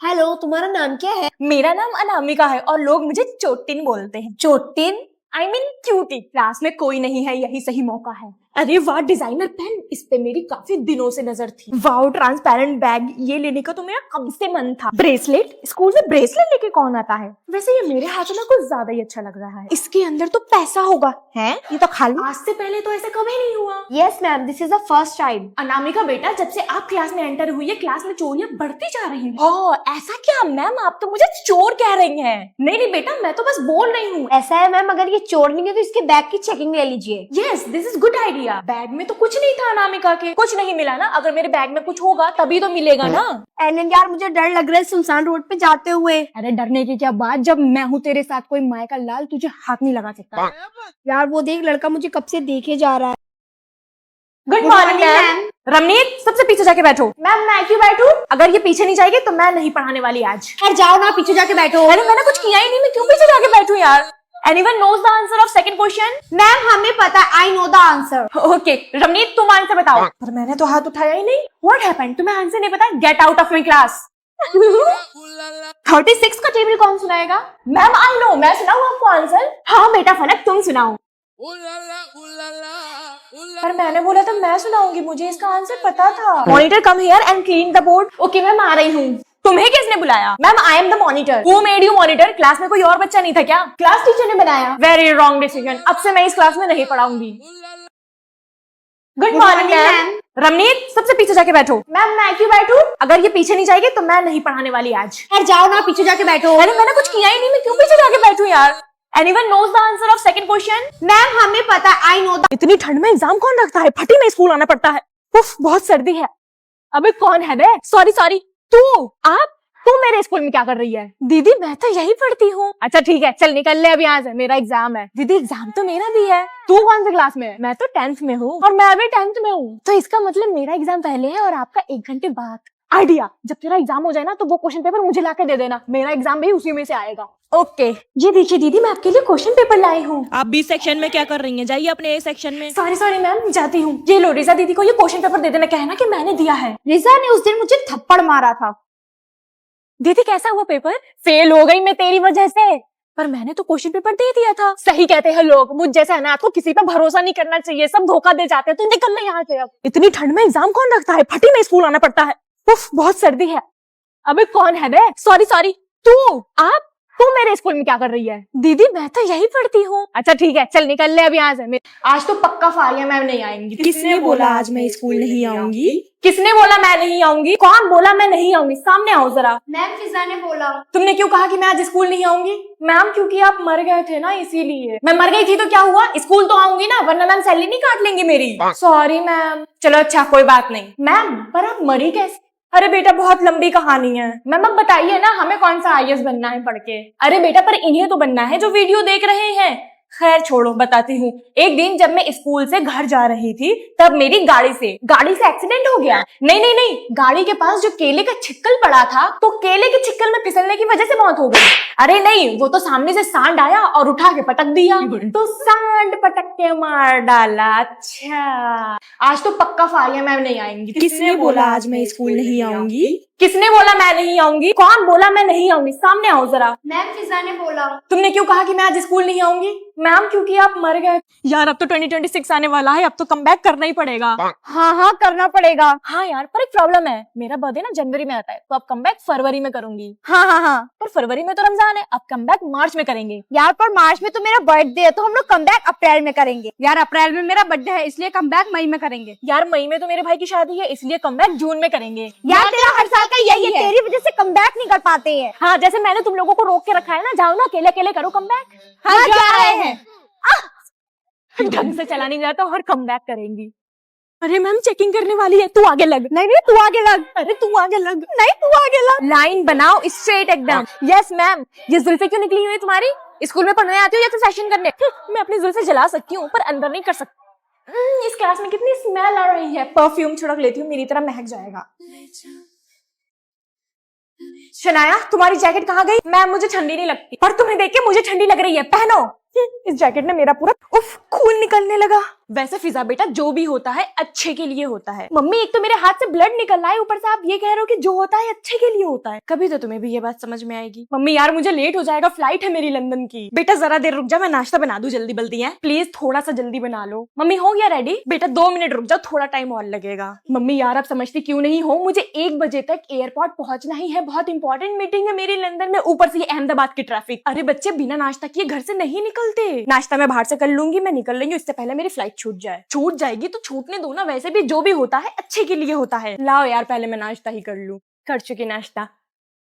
हेलो, तुम्हारा नाम क्या है? मेरा नाम अनामिका है और लोग मुझे चोटिन बोलते हैं। चोटिन? I mean cutie. क्लास में कोई नहीं है, यही सही मौका है। अरे वाह, डिजाइनर पेन, इस पे मेरी काफी दिनों से नजर थी। वाह, ट्रांसपेरेंट बैग, ये लेने का तो मेरा कब से मन था। ब्रेसलेट, स्कूल में ब्रेसलेट लेके कौन आता है? वैसे ये मेरे हाथ में कुछ ज्यादा ही अच्छा लग रहा है। इसके अंदर तो पैसा होगा। है? ये तो खाली। आज से पहले तो ऐसा कभी नहीं हुआ। Yes ma'am, this is the first time. Anamika बेटा, जब से आप क्लास में एंटर हुई है, क्लास में चोरियां बढ़ती जा रही हैं। ओह, ऐसा क्या मैम, आप तो मुझे चोर कह रही हैं। नहीं नहीं बेटा, मैं तो बस बोल रही हूँ। ऐसा है मैम, अगर ये चोर नहीं है तो इसके बैग की चेकिंग ले लीजिए। Yes, this is good idea. लिया? बैग में तो कुछ नहीं था अनामिका के। कुछ नहीं मिला ना? अगर मेरे बैग में कुछ होगा तभी तो मिलेगा ना। एलन यार मुझे डर लग रहा है सुनसान रोड पे जाते हुए। अरे डरने की क्या बात, जब मैं हूँ तेरे साथ कोई माय का लाल तुझे हाथ नहीं लगा सकता। यार वो देख लड़का मुझे कब से देखे जा रहा है। Good morning ma'am. रमनीत सबसे पीछे जाके बैठो। मैम मैं क्यों बैठूं? अगर ये पीछे नहीं जाएगी तो मैं नहीं पढ़ाने वाली आज। यार जाओ ना पीछे जाके बैठो। अरे मैंने कुछ किया ही नहीं, मैं क्यों पीछे जाके बैठूं यार? Anyone knows the answer of second question? Ma'am हमें पता है, I know the answer. Okay Ramneet तुम आंसर बताओ। पर मैंने तो हाथ उठाया ही नहीं। What happened? तुम्हें आंसर नहीं पता? Get out of my class. 36 का टेबल कौन सुनाएगा? मैम आई नो, मैं सुनाऊं आपको आंसर? हाँ बेटा फनक तुम सुनाओ। पर मैंने बोला था मैं सुनाऊंगी, मुझे इसका आंसर पता था। Monitor come here and clean the board. Okay ma'am आ रही हूँ। तुम्हें किसने बुलाया? Ma'am I am the monitor. Who made you monitor? Class में कोई और बच्चा नहीं था क्या? क्लास टीचर ने बनाया। वेरी रॉन्ग डिसीजन, अब से मैं इस क्लास में नहीं पढ़ाऊंगी। Good morning ma'am. रमनीत सबसे पीछे जाके बैठो। मैम मैं क्यों बैठूं? अगर ये पीछे नहीं जाएगी तो मैं नहीं पढ़ाने वाली आज। यार जाओ ना पीछे जाके बैठो। अरे मैंने कुछ किया ही नहीं, मैं क्यों पीछे जाके बैठूं यार? Anyone knows the answer of second question? Ma'am हमें पता है, आई नो द। इतनी ठंड में एग्जाम कौन रखता है? फटी में स्कूल आना पड़ता है। उफ बहुत सर्दी है। अबे कौन है बे? सॉरी तू। आप? तू मेरे स्कूल में क्या कर रही है? दीदी मैं तो यही पढ़ती हूँ। अच्छा ठीक है चल निकल ले अभी यहाँ से, मेरा एग्जाम है। दीदी एग्जाम तो मेरा भी है। तू कौन सी क्लास में है? मैं तो 10th में हूँ। और मैं भी 10th में हूँ। तो इसका मतलब मेरा एग्जाम पहले है और आपका 1 घंटे बाद। आइडिया, जब तेरा एग्जाम हो जाए ना तो वो क्वेश्चन पेपर मुझे लाके दे देना, मेरा एग्जाम भी उसी में से आएगा। ओके ये देखिए दीदी मैं आपके लिए क्वेश्चन पेपर लाई हूँ। आप बी सेक्शन में क्या कर रही हैं? जाइए अपने ए सेक्शन में। सॉरी मैम जाती हूँ। ये लो रिजा दीदी को ये क्वेश्चन पेपर दे देना, कहना कि मैंने दिया है। रिजा ने उस दिन मुझे थप्पड़ मारा था। दीदी कैसा हुआ पेपर? फेल हो गई मैं तेरी वजह से। पर मैंने तो क्वेश्चन पेपर दे दिया था। सही कहते हैं लोग, मुझ जैसे अनाथ को किसी पे भरोसा नहीं करना चाहिए, सब धोखा दे जाते हैं। तू निकल ना यहाँ से अब। इतनी ठंड में एग्जाम कौन रखता है? फटी में स्कूल आना पड़ता है। उफ बहुत सर्दी है। अबे कौन है बे? सॉरी तू। आप? तू मेरे स्कूल में क्या कर रही है? दीदी मैं तो यही पढ़ती हूँ। अच्छा ठीक है चल निकल ले अभी यहाँ से। आज तो पक्का फारिया मैम नहीं आएंगी। किसने बोला आज मैं स्कूल नहीं आऊंगी? किसने बोला मैं नहीं आऊंगी? कौन बोला मैं नहीं आऊंगी? सामने आओ जरा। मैम फिजा ने बोला। तुमने क्यों कहा कि मैं आज स्कूल नहीं आऊंगी? मैम क्योंकि आप मर गए थे ना इसीलिए। मैं मर गई थी तो क्या हुआ? स्कूल तो आऊंगी ना, वरना मैम सैलरी नहीं काट लेंगी मेरी। Sorry ma'am. चलो अच्छा कोई बात नहीं। मैम पर आप मरी कैसे? अरे बेटा बहुत लंबी कहानी है। मैम अब बताइए ना हमें कौन सा IAS बनना है पढ़ के? अरे बेटा पर इन्हें तो बनना है जो वीडियो देख रहे हैं। खैर छोड़ो बताती हूँ। एक दिन जब मैं स्कूल से घर जा रही थी तब मेरी गाड़ी से एक्सीडेंट हो गया। नहीं गाड़ी के पास जो केले का छिक्कल पड़ा था तो केले के छिक्कल में फिसलने की वजह से मौत हो गई। अरे नहीं वो तो सामने से सांड आया और उठा के पटक दिया तो सांड पटक के मार डाला। अच्छा आज तो पक्का फारिया मैम नहीं आएंगी। किसने बोला आज मैं स्कूल नहीं आऊंगी? किसने बोला मैं नहीं आऊंगी? कौन बोला मैं नहीं आऊंगी? सामने आओ जरा। मैम फिजा ने बोला। तुमने क्यों कहा कि मैं आज स्कूल नहीं आऊंगी? मैम क्योंकि आप मर गए। यार अब तो 2026 आने वाला है, अब तो कमबैक करना ही पड़ेगा। हाँ करना पड़ेगा। हाँ यार पर एक प्रॉब्लम है, मेरा बर्थडे ना जनवरी में आता है तो अब कमबैक फरवरी में करूंगी। हाँ पर फरवरी में तो रमजान है, अब कमबैक मार्च में करेंगे। यार पर मार्च में तो मेरा बर्थडे है तो हम लोग कमबैक अप्रैल में करेंगे। यार अप्रैल में मेरा बर्थडे है इसलिए कमबैक मई में करेंगे। यार मई में तो मेरे भाई की शादी है इसलिए कमबैक जून में करेंगे। यार तेरा हर साल का यही है, तेरी वजह से कमबैक नहीं कर पाते हैं। हाँ जैसे मैंने तुम लोगों को रोक के रखा है ना, जाओ ना अकेले अकेले करो कमबैक। हाँ जा रहे हैं। ढंग से चला नहीं जाता और कमबैक करेंगी। अरे मैम चेकिंग करने वाली है, तू आगे लग। नहीं तू आगे लग। अरे तू आगे लग। नहीं तू आगे लग। लाइन बनाओ स्ट्रेट एकदम। Yes ma'am. ये जुल्फे क्यों निकली हुई है तुम्हारी? स्कूल में पढ़ने आती हो या फिर फैशन करने? मैं अपनी जुल्फे जला सकती हूँ पर अंदर नहीं कर सकती। इस क्लास में कितनी स्मेल आ रही है, परफ्यूम छिड़क लेती हूँ मेरी तरह महक जाएगा। शनाया तुम्हारी जैकेट कहाँ गई? मैम मुझे ठंडी नहीं लगती, पर तुम्हें देख के मुझे ठंडी लग रही है, पहनो। इस जैकेट ने मेरा पूरा खून निकलने लगा। वैसे फिजा बेटा जो भी होता है अच्छे के लिए होता है। मम्मी एक तो मेरे हाथ से ब्लड निकल रहा है, ऊपर से आप ये कह रहे हो कि जो होता है अच्छे के लिए होता है। कभी तो तुम्हें भी ये बात समझ में आएगी। मम्मी यार मुझे लेट हो जाएगा, फ्लाइट है मेरी लंदन की। बेटा जरा देर रुक जा, मैं नाश्ता बना दूं जल्दी बल्दी है, प्लीज थोड़ा सा जल्दी बना लो। मम्मी हो गया रेडी? बेटा 2 मिनट रुक जाओ, थोड़ा टाइम और लगेगा। मम्मी यार आप समझती क्यों नहीं हो, मुझे 1 बजे तक एयरपोर्ट पहुंचना ही है, बहुत इंपॉर्टेंट मीटिंग है मेरी लंदन में, ऊपर से अहमदाबाद की ट्रैफिक। अरे बच्चे बिना नाश्ता किए घर से नहीं निकलते। नाश्ता मैं बाहर से कर लूंगी, मैं निकल रही हूँ, इससे पहले मेरी फ्लाइट छूट जाए। छूट जाएगी तो छूटने दो ना, वैसे भी जो भी होता है अच्छे के लिए होता है। लाओ यार पहले मैं नाश्ता ही कर लूं। कर चुकी नाश्ता।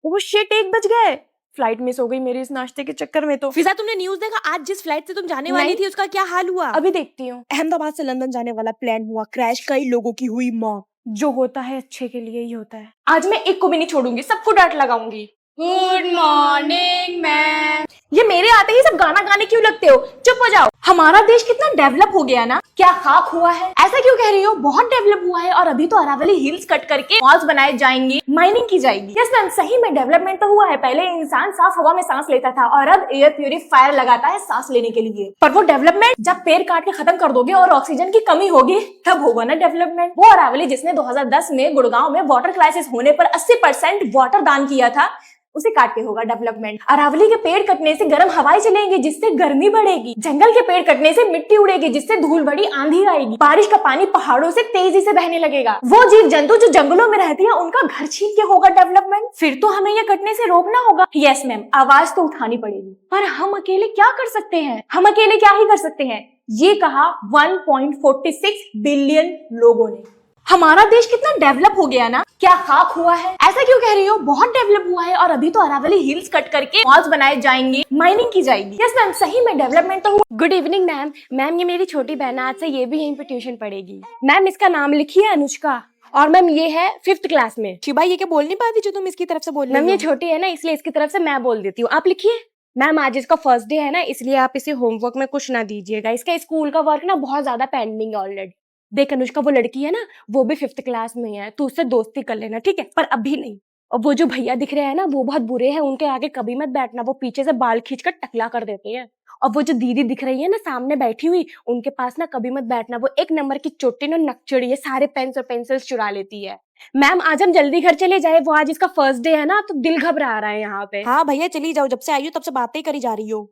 ओह शिट 1 बज गए, फ्लाइट मिस हो गई मेरी इस नाश्ते के चक्कर में तो। फिजा तुमने न्यूज देखा? आज जिस फ्लाइट से तुम जाने वाली नहीं। थी उसका क्या हाल हुआ? अभी देखती हूँ। अहमदाबाद से लंदन जाने वाला प्लान हुआ क्रैश, कई लोगों की हुई मौत। जो होता है अच्छे के लिए ही होता है। आज मैं एक को भी नहीं छोड़ूंगी, सबको डांट लगाऊंगी। Good morning ma'am. ये मेरे आते ही सब गाना गाने क्यों लगते हो? चुप हो जाओ। हमारा देश कितना डेवलप हो गया ना, क्या खाक हुआ है? ऐसा क्यों कह रही हो? बहुत डेवलप हुआ है और अभी तो अरावली हिल्स कट करके मॉल्स बनाए जाएंगे, माइनिंग की जाएगी। यस मैम, सही में डेवलपमेंट तो हुआ है। पहले इंसान साफ हवा में सांस लेता था और अब एयर प्यूरिफायर लगाता है सांस लेने के लिए। पर वो डेवलपमेंट जब पेड़ काट के खत्म कर दोगे और ऑक्सीजन की कमी होगी तब होगा ना डेवलपमेंट। वो अरावली जिसने 2010 में गुड़गांव में वाटर क्राइसिस होने पर 80% वाटर दान किया था, उसे काट के होगा डेवलपमेंट। अरावली के पेड़ कटने से गर्म हवाएं चलेंगी जिससे गर्मी बढ़ेगी। जंगल के पेड़ कटने से मिट्टी उड़ेगी जिससे धूल बड़ी आंधी आएगी। बारिश का पानी पहाड़ों से तेजी से बहने लगेगा। वो जीव जंतु जो जंगलों में रहती है उनका घर छीन के होगा डेवलपमेंट। फिर तो हमें ये कटने से रोकना होगा। यस मैम, आवाज तो उठानी पड़ेगी। पर हम अकेले क्या कर सकते हैं? हम अकेले क्या ही कर सकते हैं? ये कहा 1.46 बिलियन लोगों ने। हमारा देश कितना डेवलप हो गया ना, क्या खाक हुआ है? ऐसा क्यों कह रही हो? बहुत डेवलप हुआ है और अभी तो अरावली हिल्स कट करके मॉल्स बनाए जाएंगे, माइनिंग की जाएगी। यस मैम, सही में डेवलपमेंट तो हुआ। Good evening ma'am. मैम ये मेरी छोटी बहन है, आज से ये भी यहीं पे ट्यूशन पढ़ेगी। मैम इसका नाम लिखिए अनुष्का, और मैम ये है 5th क्लास में। शिबा ये क्या बोल नहीं पाती जो तुम इसकी तरफ से बोल रही हो? मैम ये छोटी है ना, इसलिए इसकी तरफ से मैं बोल देती हूँ, आप लिखिए। मैम आज इसका फर्स्ट डे है ना, इसलिए आप इसे होमवर्क में कुछ ना दीजिएगा। इसका स्कूल का वर्क ना बहुत ज्यादा पेंडिंग है ऑलरेडी। देख अनुष्का, वो लड़की है ना, वो भी 5th क्लास में है, तू उससे दोस्ती कर लेना, ठीक है? पर अभी नहीं। और वो जो भैया दिख रहे हैं ना, वो बहुत बुरे हैं, उनके आगे कभी मत बैठना। वो पीछे से बाल खींचकर टकला कर देते हैं। और वो जो दीदी दिख रही है ना सामने बैठी हुई, उनके पास ना कभी मत बैठना। वो एक नंबर की चोटी ना नकचड़ी है, सारे पेन्स और पेंसिल्स चुरा लेती है। मैम आज हम जल्दी घर चले जाए, वो आज इसका फर्स्ट डे है ना, तो दिल घबरा रहा है यहाँ पे। हाँ भैया चली जाओ, जब से आई हो तब से बातें करी जा रही हो।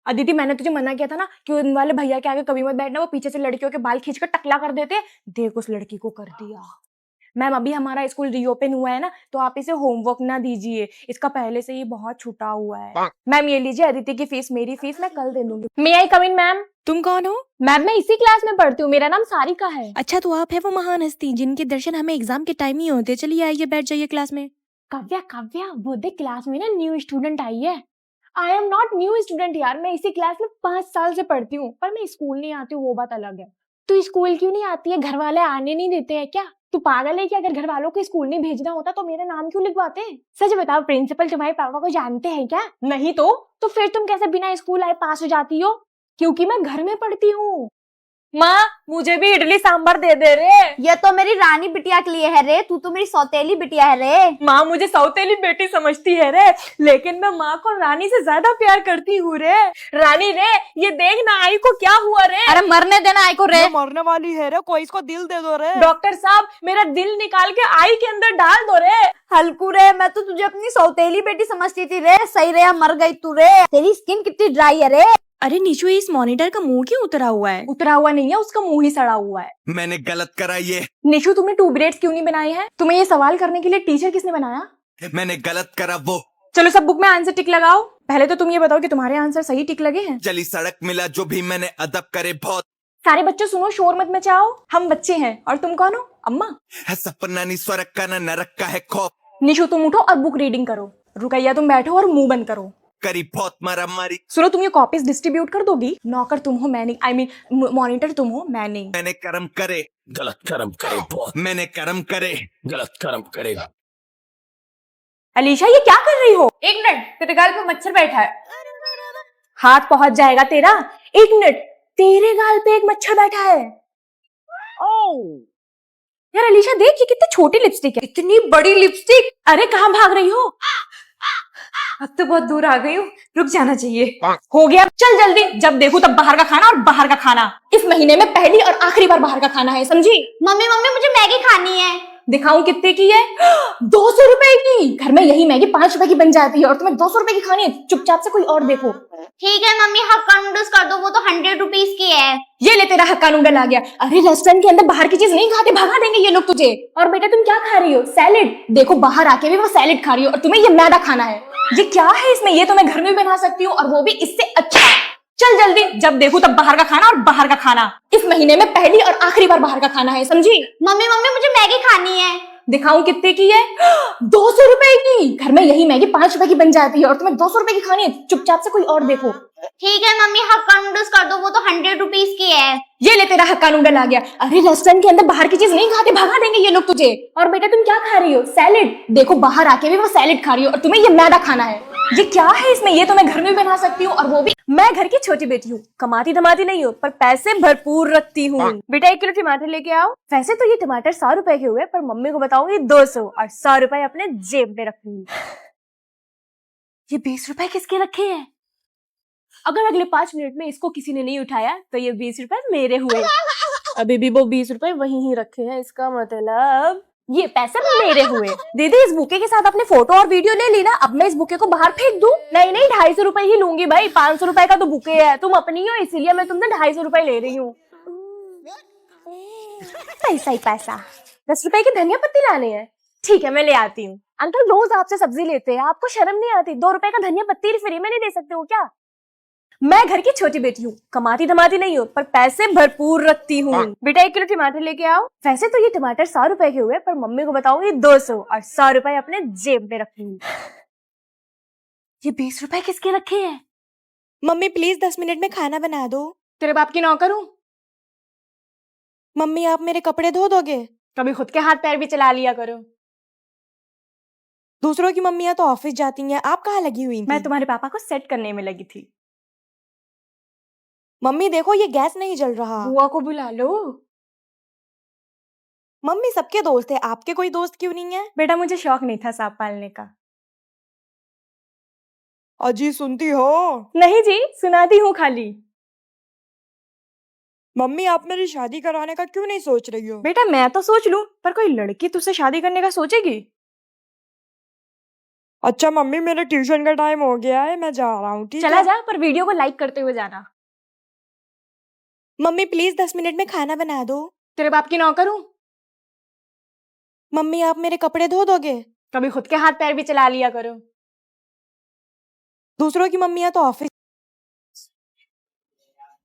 अदिति मैंने तुझे मना किया था ना कि उन वाले भैया के आगे कभी मत बैठना, वो पीछे से लड़कियों के बाल खींचकर टकला कर देते। देख उस लड़की को कर दिया। मैम अभी हमारा स्कूल रीओपन हुआ है ना, तो आप इसे होमवर्क ना दीजिए, इसका पहले से ही बहुत छूटा हुआ है। मैम ये लीजिए अदिति की फीस, मेरी फीस मैं कल दे दूंगी। मे आई कम इन मैम? तुम कौन हो? मैम मैं इसी क्लास में पढ़ती हूँ, मेरा नाम सारिका है। अच्छा तो आप है वो महान हस्ती जिनके दर्शन हमें एग्जाम के टाइम ही होते। चलिए आइए बैठ जाइए क्लास में। काव्या काव्या, वो देख क्लास में ना न्यू स्टूडेंट आई है। I am not new student यार, मैं इसी क्लास में 5 साल से पढ़ती हूँ, पर मैं स्कूल नहीं आती हूँ, वो बात अलग है। तू स्कूल क्यों नहीं आती है? घर वाले आने नहीं देते हैं क्या? तू पागल है क्या? अगर घर वालों को स्कूल नहीं भेजना होता तो मेरा नाम क्यों लिखवाते? सच बताओ, प्रिंसिपल तुम्हारे पापा को जानते हैं क्या? नहीं तो फिर तुम कैसे बिना स्कूल आए पास हो जाती हो? क्योंकि मैं घर में पढ़ती हूँ। माँ मुझे भी इडली सांभर दे दे रे। ये तो मेरी रानी बिटिया के लिए है रे, तू तो मेरी सौतेली बिटिया है रे। माँ मुझे सौतेली बेटी समझती है रे, लेकिन मैं माँ को रानी से ज्यादा प्यार करती हूँ रे। रानी रे, ये देख ना आई को क्या हुआ रे। अरे मरने देना आई को रे। मरने वाली है रे, कोई इसको दिल दे दो रे। डॉक्टर साहब मेरा दिल निकाल के आई के अंदर डाल दो रे। हल्कू रे, मैं तो तुझे अपनी सौतेली बेटी समझती थी रे। सही रे, मर गई तू रे। तेरी स्किन कितनी ड्राई है रे। अरे निशु इस मॉनिटर का मुंह क्यों उतरा हुआ है? उतरा हुआ नहीं है, उसका मुंह ही सड़ा हुआ है। मैंने गलत करा ये, निशु तुमने 2 ब्रेड्स क्यों नहीं बनाए हैं? तुम्हें ये सवाल करने के लिए टीचर किसने बनाया? मैंने गलत करा वो। चलो सब बुक में आंसर टिक लगाओ। पहले तो तुम ये बताओ कि तुम्हारे आंसर सही टिक लगे हैं। जली सड़क मिला जो भी मैंने अदब करे बहुत। सारे बच्चों सुनो, शोर मत मचाओ। हम बच्चे हैं और तुम कौन हो? अम्मा। है सपना नहीं स्वर्ग का ना नरक का है खौफ। निशु तुम उठो और बुक रीडिंग करो। रुकैया तुम बैठो और मुंह बंद करो। करी बहुत मारा मारी। सुनो, तुम ये कॉपीज डिस्ट्रीब्यूट कर दोगी? नौकर तुम हो, मैं नहीं। आई मीन मॉनिटर तुम हो, मैं नहीं। मैंने कर्म करे, गलत कर्म करे बहुत, मैंने कर्म करे। गलत कर्म करेगा। अलीशा ये क्या कर रही हो? 1 मिनट, तेरे गाल पे मच्छर बैठा है। हाथ पहुंच जाएगा तेरा। 1 मिनट, तेरे गाल पे एक मच्छर बैठा है। यार अलीशा देख, ये कितनी छोटी लिपस्टिक है। इतनी बड़ी लिपस्टिक। अरे कहाँ भाग रही हो? अब तो बहुत दूर आ गई हूँ, रुक जाना चाहिए। हो गया, चल जल्दी। जब देखो तब बाहर का खाना और बाहर का खाना। इस महीने में पहली और आखिरी बार बाहर का खाना है, समझी? मम्मी मुझे मैगी खानी है। दिखाऊं कितने की है? 200 रुपए की। घर में यही मैगी 5 रुपए की बन जाती है और तुम्हें 200 रुपए की खानी है। चुपचाप से कोई और देखो। ठीक है मम्मी, हक्का नूडल्स कर दो, वो तो 100 रुपीज की है। ये ले तेरा हक्का नूडल आ गया। अरे रेस्टोरेंट के अंदर बाहर की चीज नहीं खाते, भगा देंगे ये लोग तुझे। और बेटा तुम क्या खा रही हो? सैलेड। देखो बाहर आके भी वो सैलेड खा रही हो और तुम्हें ये मैदा खाना है। ये क्या है इसमें? ये तो मैं घर में भी बना सकती हूँ और वो भी इससे अच्छा। चल जल्दी, जब देखो तब बाहर का खाना और बाहर का खाना। इस महीने में पहली और आखिरी बार बाहर का खाना है, समझी? मम्मी मुझे मैगी खानी है। दिखाऊं कितने की है? 200 रुपए की। घर में यही मैगी 5 रुपए की बन जाती है और तुम्हें 200 रुपए की खानी है। चुपचाप से कोई और देखो। ठीक है मम्मी, हक्का नूडल्स कर दो, वो तो 100 रुपीज की है। ये ले तेरा हक्का नूडल आ गया। अरे रेस्टोरेंट के अंदर बाहर की चीज नहीं खाते, भगा देंगे ये लोग तुझे। और बेटा तुम क्या खा रही हो? सैलेड। देखो बाहर आके भी वो सैलेड खा रही हो और तुम्हें ये मैदा खाना है। ये क्या है इसमें? ये तो मैं घर में बना सकती हूँ, और वो भी मैं घर की छोटी बेटी हूँ, कमाती धमाती नहीं हूँ, पर पैसे भरपूर रखती हूँ। बेटा 1 किलो टमाटर लेके आओ। वैसे तो ये टमाटर 100 रुपए के हुए, पर मम्मी को बताऊंगी 200 और 100 रुपए अपने जेब में रखूंगी। ये 20 रुपए किसके रखे हैं? अगर अगले 5 मिनट में इसको किसी ने नहीं उठाया तो ये 20 रुपए मेरे हुए। अभी भी वो 20 रुपए वहीं ही रखे हैं, इसका मतलब ये पैसे मेरे हुए। दीदी इस बुके के साथ अपने फोटो और वीडियो ले ली ना, अब मैं इस बुके को बाहर फेंक दूं? नहीं नहीं, 250 रुपए ही लूंगी भाई, 500 रुपए का तो बुके है। तुम अपनी हो इसीलिए मैं तुमसे 250 रुपए ले रही हूँ। पैसा ही पैसा। 10 रुपए की धनिया पत्ती लाने हैं, ठीक है मैं ले आती हूँ। अंकल रोज आपसे सब्जी लेते हैं, आपको शर्म नहीं आती? 2 रुपए का धनिया पत्ती फ्री में नहीं दे सकते हो क्या? मैं घर की छोटी बेटी हूँ, कमाती धमाती नहीं हूँ, पर पैसे भरपूर रखती हूँ। बेटा 1 किलो टमाटर लेके आओ। वैसे तो ये टमाटर 100 रुपए के हुए, पर मम्मी को बताऊंगी 200 और 100 रुपए अपने जेब में रखूंगी। ये 20 रुपए किसके रखे हैं? मम्मी प्लीज 10 मिनट में खाना बना दो। तेरे बाप की नौकर हूँ? मम्मी आप मेरे कपड़े धो दोगे? कभी खुद के हाथ पैर भी चला लिया करो। दूसरों की मम्मियाँ तो ऑफिस जाती हैं, आप कहाँ लगी हुई थी? मैं तुम्हारे पापा को सेट करने में लगी थी। मम्मी देखो ये गैस नहीं जल रहा। बुआ को बुला लो। मम्मी सबके दोस्त है, आपके कोई दोस्त क्यों नहीं है? बेटा मुझे शौक नहीं था सांप पालने का। अजी सुनती हो? नहीं जी, सुनाती हूँ खाली। मम्मी आप मेरी शादी कराने का क्यों नहीं सोच रही हो? बेटा मैं तो सोच लूं, पर कोई लड़की तुझसे शादी करने का सोचेगी? अच्छा मम्मी मेरे ट्यूशन का टाइम हो गया है, मैं जा रहा हूँ। चला जा, पर वीडियो को लाइक करते हुए जाना। मम्मी प्लीज 10 मिनट में खाना बना दो। तेरे बाप की नौकर हूँ? मम्मी आप मेरे कपड़े धो दोगे? कभी खुद के हाथ पैर भी चला लिया करो। दूसरों की मम्मियाँ तो ऑफिस।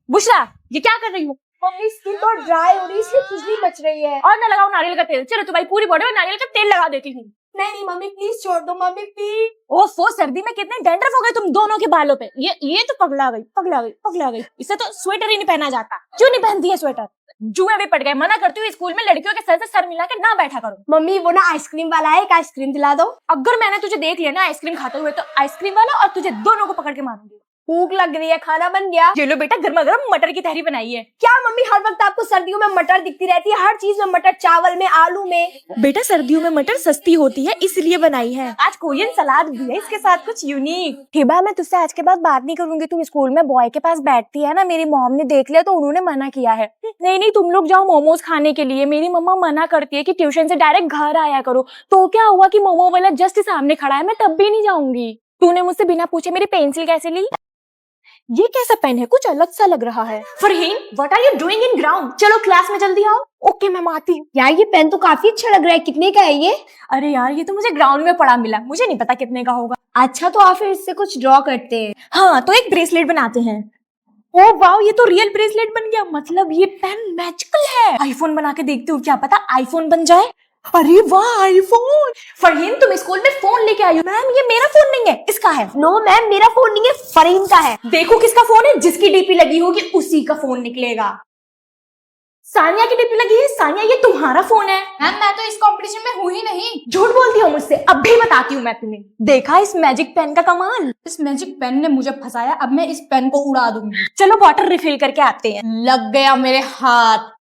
बुशरा ये क्या कर रही हो? मम्मी स्किन तो ड्राई हो रही है, इसलिए खुजली मच रही है। और ना लगाओ नारियल का तेल। चलो तुम्हारी पूरी बॉडी में नारियल का तेल लगा देती हूँ। नहीं नहीं मम्मी प्लीज छोड़ दो मम्मी प्लीज। ओफो सर्दी में कितने डैंड्रफ हो गए तुम दोनों के बालों पे। ये तो पगला गई पगला गई पगला गई। इसे तो स्वेटर ही नहीं पहना जाता। क्यों नहीं पहनती है स्वेटर? जुए भी पड़ गए। मना करती हूँ स्कूल में लड़कियों के सर से सर मिला के ना बैठा करो। मम्मी वो ना आइसक्रीम वाला है, एक आइसक्रीम दिला दो। अगर मैंने तुझे देख लिया ना आइसक्रीम खाते हुए, तो आइसक्रीम वाला और तुझे दोनों को पकड़ के मारूंगी। भूख लग रही है, खाना बन गया। ये लो बेटा गर्मा गर्म मटर की तहरी बनाई है। क्या मम्मी हर वक्त आपको सर्दियों में मटर दिखती रहती है? हर चीज में मटर, चावल में, आलू में। बेटा सर्दियों में मटर सस्ती होती है इसलिए बनाई है। आज कोरियन सलाद भी है इसके साथ, कुछ यूनिक। हिबा मैं तुझसे आज के बाद बात नहीं करूंगी। तुम स्कूल में बॉय के पास बैठती है ना, मेरी मॉम ने देख लिया तो उन्होंने मना किया है। नहीं नहीं तुम लोग जाओ मोमोज खाने के लिए। मेरी मम्मा मना करती है कि ट्यूशन से डायरेक्ट घर आया करो। तो क्या हुआ कि मोमो वाला जस्ट सामने खड़ा है, मैं तब भी नहीं जाऊंगी। तूने मुझसे बिना पूछे मेरी पेंसिल कैसे ली? ये कैसा पेन है? कुछ अलग सा लग रहा है। Farheen what are you doing in ground? चलो क्लास में जल्दी आओ। ओके मैम आती हूँ। यार ये पेन तो काफी अच्छा लग रहा है, कितने का है ये? अरे यार ये तो मुझे ग्राउंड में पड़ा मिला, मुझे नहीं पता कितने का होगा। अच्छा तो आप फिर इससे कुछ ड्रॉ करते हैं। हाँ तो एक ब्रेसलेट बनाते हैं। ओ वाओ ये तो रियल ब्रेसलेट बन गया। मतलब ये पेन मैजिकल है। आईफोन बना के देखती हूँ, क्या पता आईफोन बन जाए। अरे वाह आईफोन। फरहीन तुम स्कूल में फोन लेके आई हो। मैम ये मेरा फोन नहीं है, इसका है। नो मैम मेरा फोन नहीं है, फरहीन का है। देखो किसका फोन है, जिसकी डीपी लगी होगी उसी का फोन निकलेगा। सानिया की डीपी लगी है। सानिया ये तुम्हारा फोन है। मैम मैं तो इस कंपटीशन में हूँ ही नहीं। झूठ बोलती हो मुझसे, अब भी बताती हूँ मैं तुम्हें। देखा इस मैजिक पेन का कमाल? इस मैजिक पेन ने मुझे फंसाया, अब मैं इस पेन को उड़ा दूंगी। चलो वाटर रिफिल करके आते हैं। लग गया मेरे हाथ।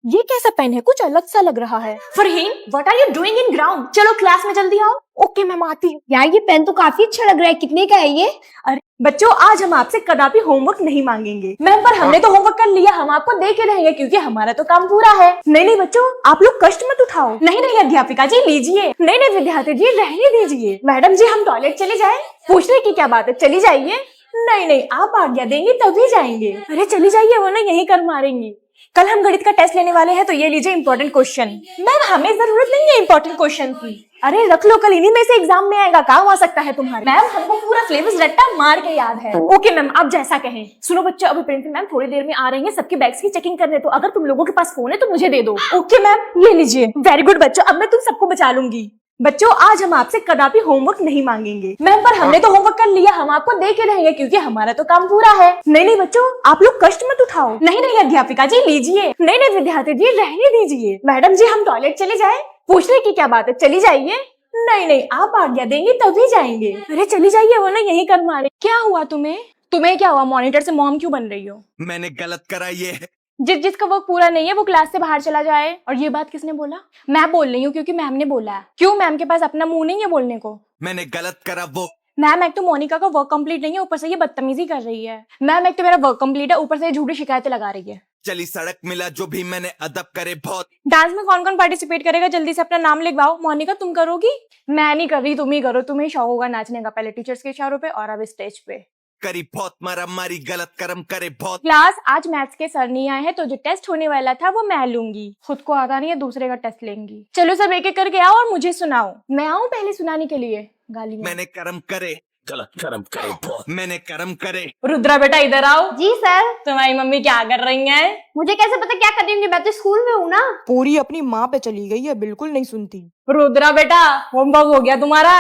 ये कैसा पेन है? कुछ अलग सा लग रहा है। Farheen what are you doing in ground? चलो क्लास में जल्दी आओ। ओके मैम आती हूँ। यार ये पेन तो काफी अच्छा लग रहा है, कितने का है ये? अरे बच्चों आज हम आपसे कदापि होमवर्क नहीं मांगेंगे। मैम पर हमने तो होमवर्क कर लिया, हम आपको दे के रहेंगे क्योंकि हमारा तो काम पूरा है। नहीं नहीं बच्चों आप लोग कष्ट मत उठाओ। नहीं नहीं अध्यापिका जी लीजिए। नहीं नहीं विद्यार्थी जी रहने दीजिए। मैडम जी हम टॉयलेट चले जाए? पूछने की क्या बात है, चली जाइए। नहीं नहीं आप आज्ञा देंगे तभी जाएंगे। अरे चली जाइए वरना यही कर मारेंगी। कल हम गणित का टेस्ट लेने वाले हैं, तो ये लीजिए इंपॉर्टेंट क्वेश्चन। मैम हमें जरूरत नहीं है इंपॉर्टेंट क्वेश्चन की। अरे रख लो, कल इन्हीं में से एग्जाम में आएगा, काम आ सकता है तुम्हारे। मैम हमको पूरा सिलेबस रट्टा मार के याद है। ओके मैम, आप जैसा कहें। सुनो बच्चों, अभी प्रिंसिपल मैम थोड़ी देर में आ रही हैं, सबके बैग्स की चेकिंग करने, तो अगर तुम लोगों के पास फोन है तो मुझे दे दो। ओके मैम, ये लीजिए। वेरी गुड बच्चों, अब मैं तुम सबको बचा लूंगी। बच्चों आज हम आपसे कदापि होमवर्क नहीं मांगेंगे। मैम पर हमने तो होमवर्क कर लिया, हम आपको दे के रहेंगे क्योंकि हमारा तो काम पूरा है। नहीं नहीं बच्चों, आप लोग कष्ट मत उठाओ। नहीं नहीं अध्यापिका जी लीजिए। नहीं नहीं विद्यार्थी जी रहने दीजिए। मैडम जी हम टॉयलेट चले जाए? पूछने की क्या बात है, चली जाइए। नहीं नहीं आप आज्ञा देंगे तभी जाएंगे। अरे चली जाइए वरना यही कर मारे। क्या हुआ तुम्हें? तुम्हें क्या हुआ? मॉनिटर से मॉम क्यों बन रही हो? मैंने गलत करा ये। जिसका वर्क पूरा नहीं है वो क्लास से बाहर चला जाए। और ये बात किसने बोला? मैं बोल रही हूँ क्योंकि मैम ने बोला है। क्यों, मैम के पास अपना मुंह नहीं है बोलने को? मैंने गलत करा वो। मैम एक तो मोनिका का वर्क कंप्लीट नहीं है, ऊपर से ये बदतमीजी कर रही है। मैम एक तो मेरा वर्क कंप्लीट है, ऊपर से झूठी शिकायतें लगा रही है। चली सड़क मिला जो भी मैंने अदब करे बहुत। डांस में कौन कौन पार्टिसिपेट करेगा? जल्दी से अपना नाम लिखवाओ। मोनिका तुम करोगी? मैं नहीं कर रही, तुम ही करो, तुम्हें शौक होगा नाचने का। पहले टीचर्स के इशारों पे और अब स्टेज पे। करी बहुत मारा मारी, गलत कर्म करे बहुत। क्लास आज मैथ्स के सर नहीं आए हैं, तो जो टेस्ट होने वाला था वो मैं लूंगी। खुद को आता नहीं है, दूसरे का टेस्ट लेंगी। चलो सब एक एक करके आओ और मुझे सुनाओ। मैं आऊँ पहले सुनाने के लिए? गाली में। मैंने कर्म करे। गलत कर्म करे बहुत। मैंने कर्म करे। रुद्रा बेटा इधर आओ। जी सर। तुम्हारी मम्मी क्या कर रही है? मुझे कैसे पता क्या कर रही होंगी, मैं तो स्कूल में हूँ ना। पूरी अपनी माँ पे चली गई है, बिल्कुल नहीं सुनती। रुद्रा बेटा होमवर्क हो गया तुम्हारा?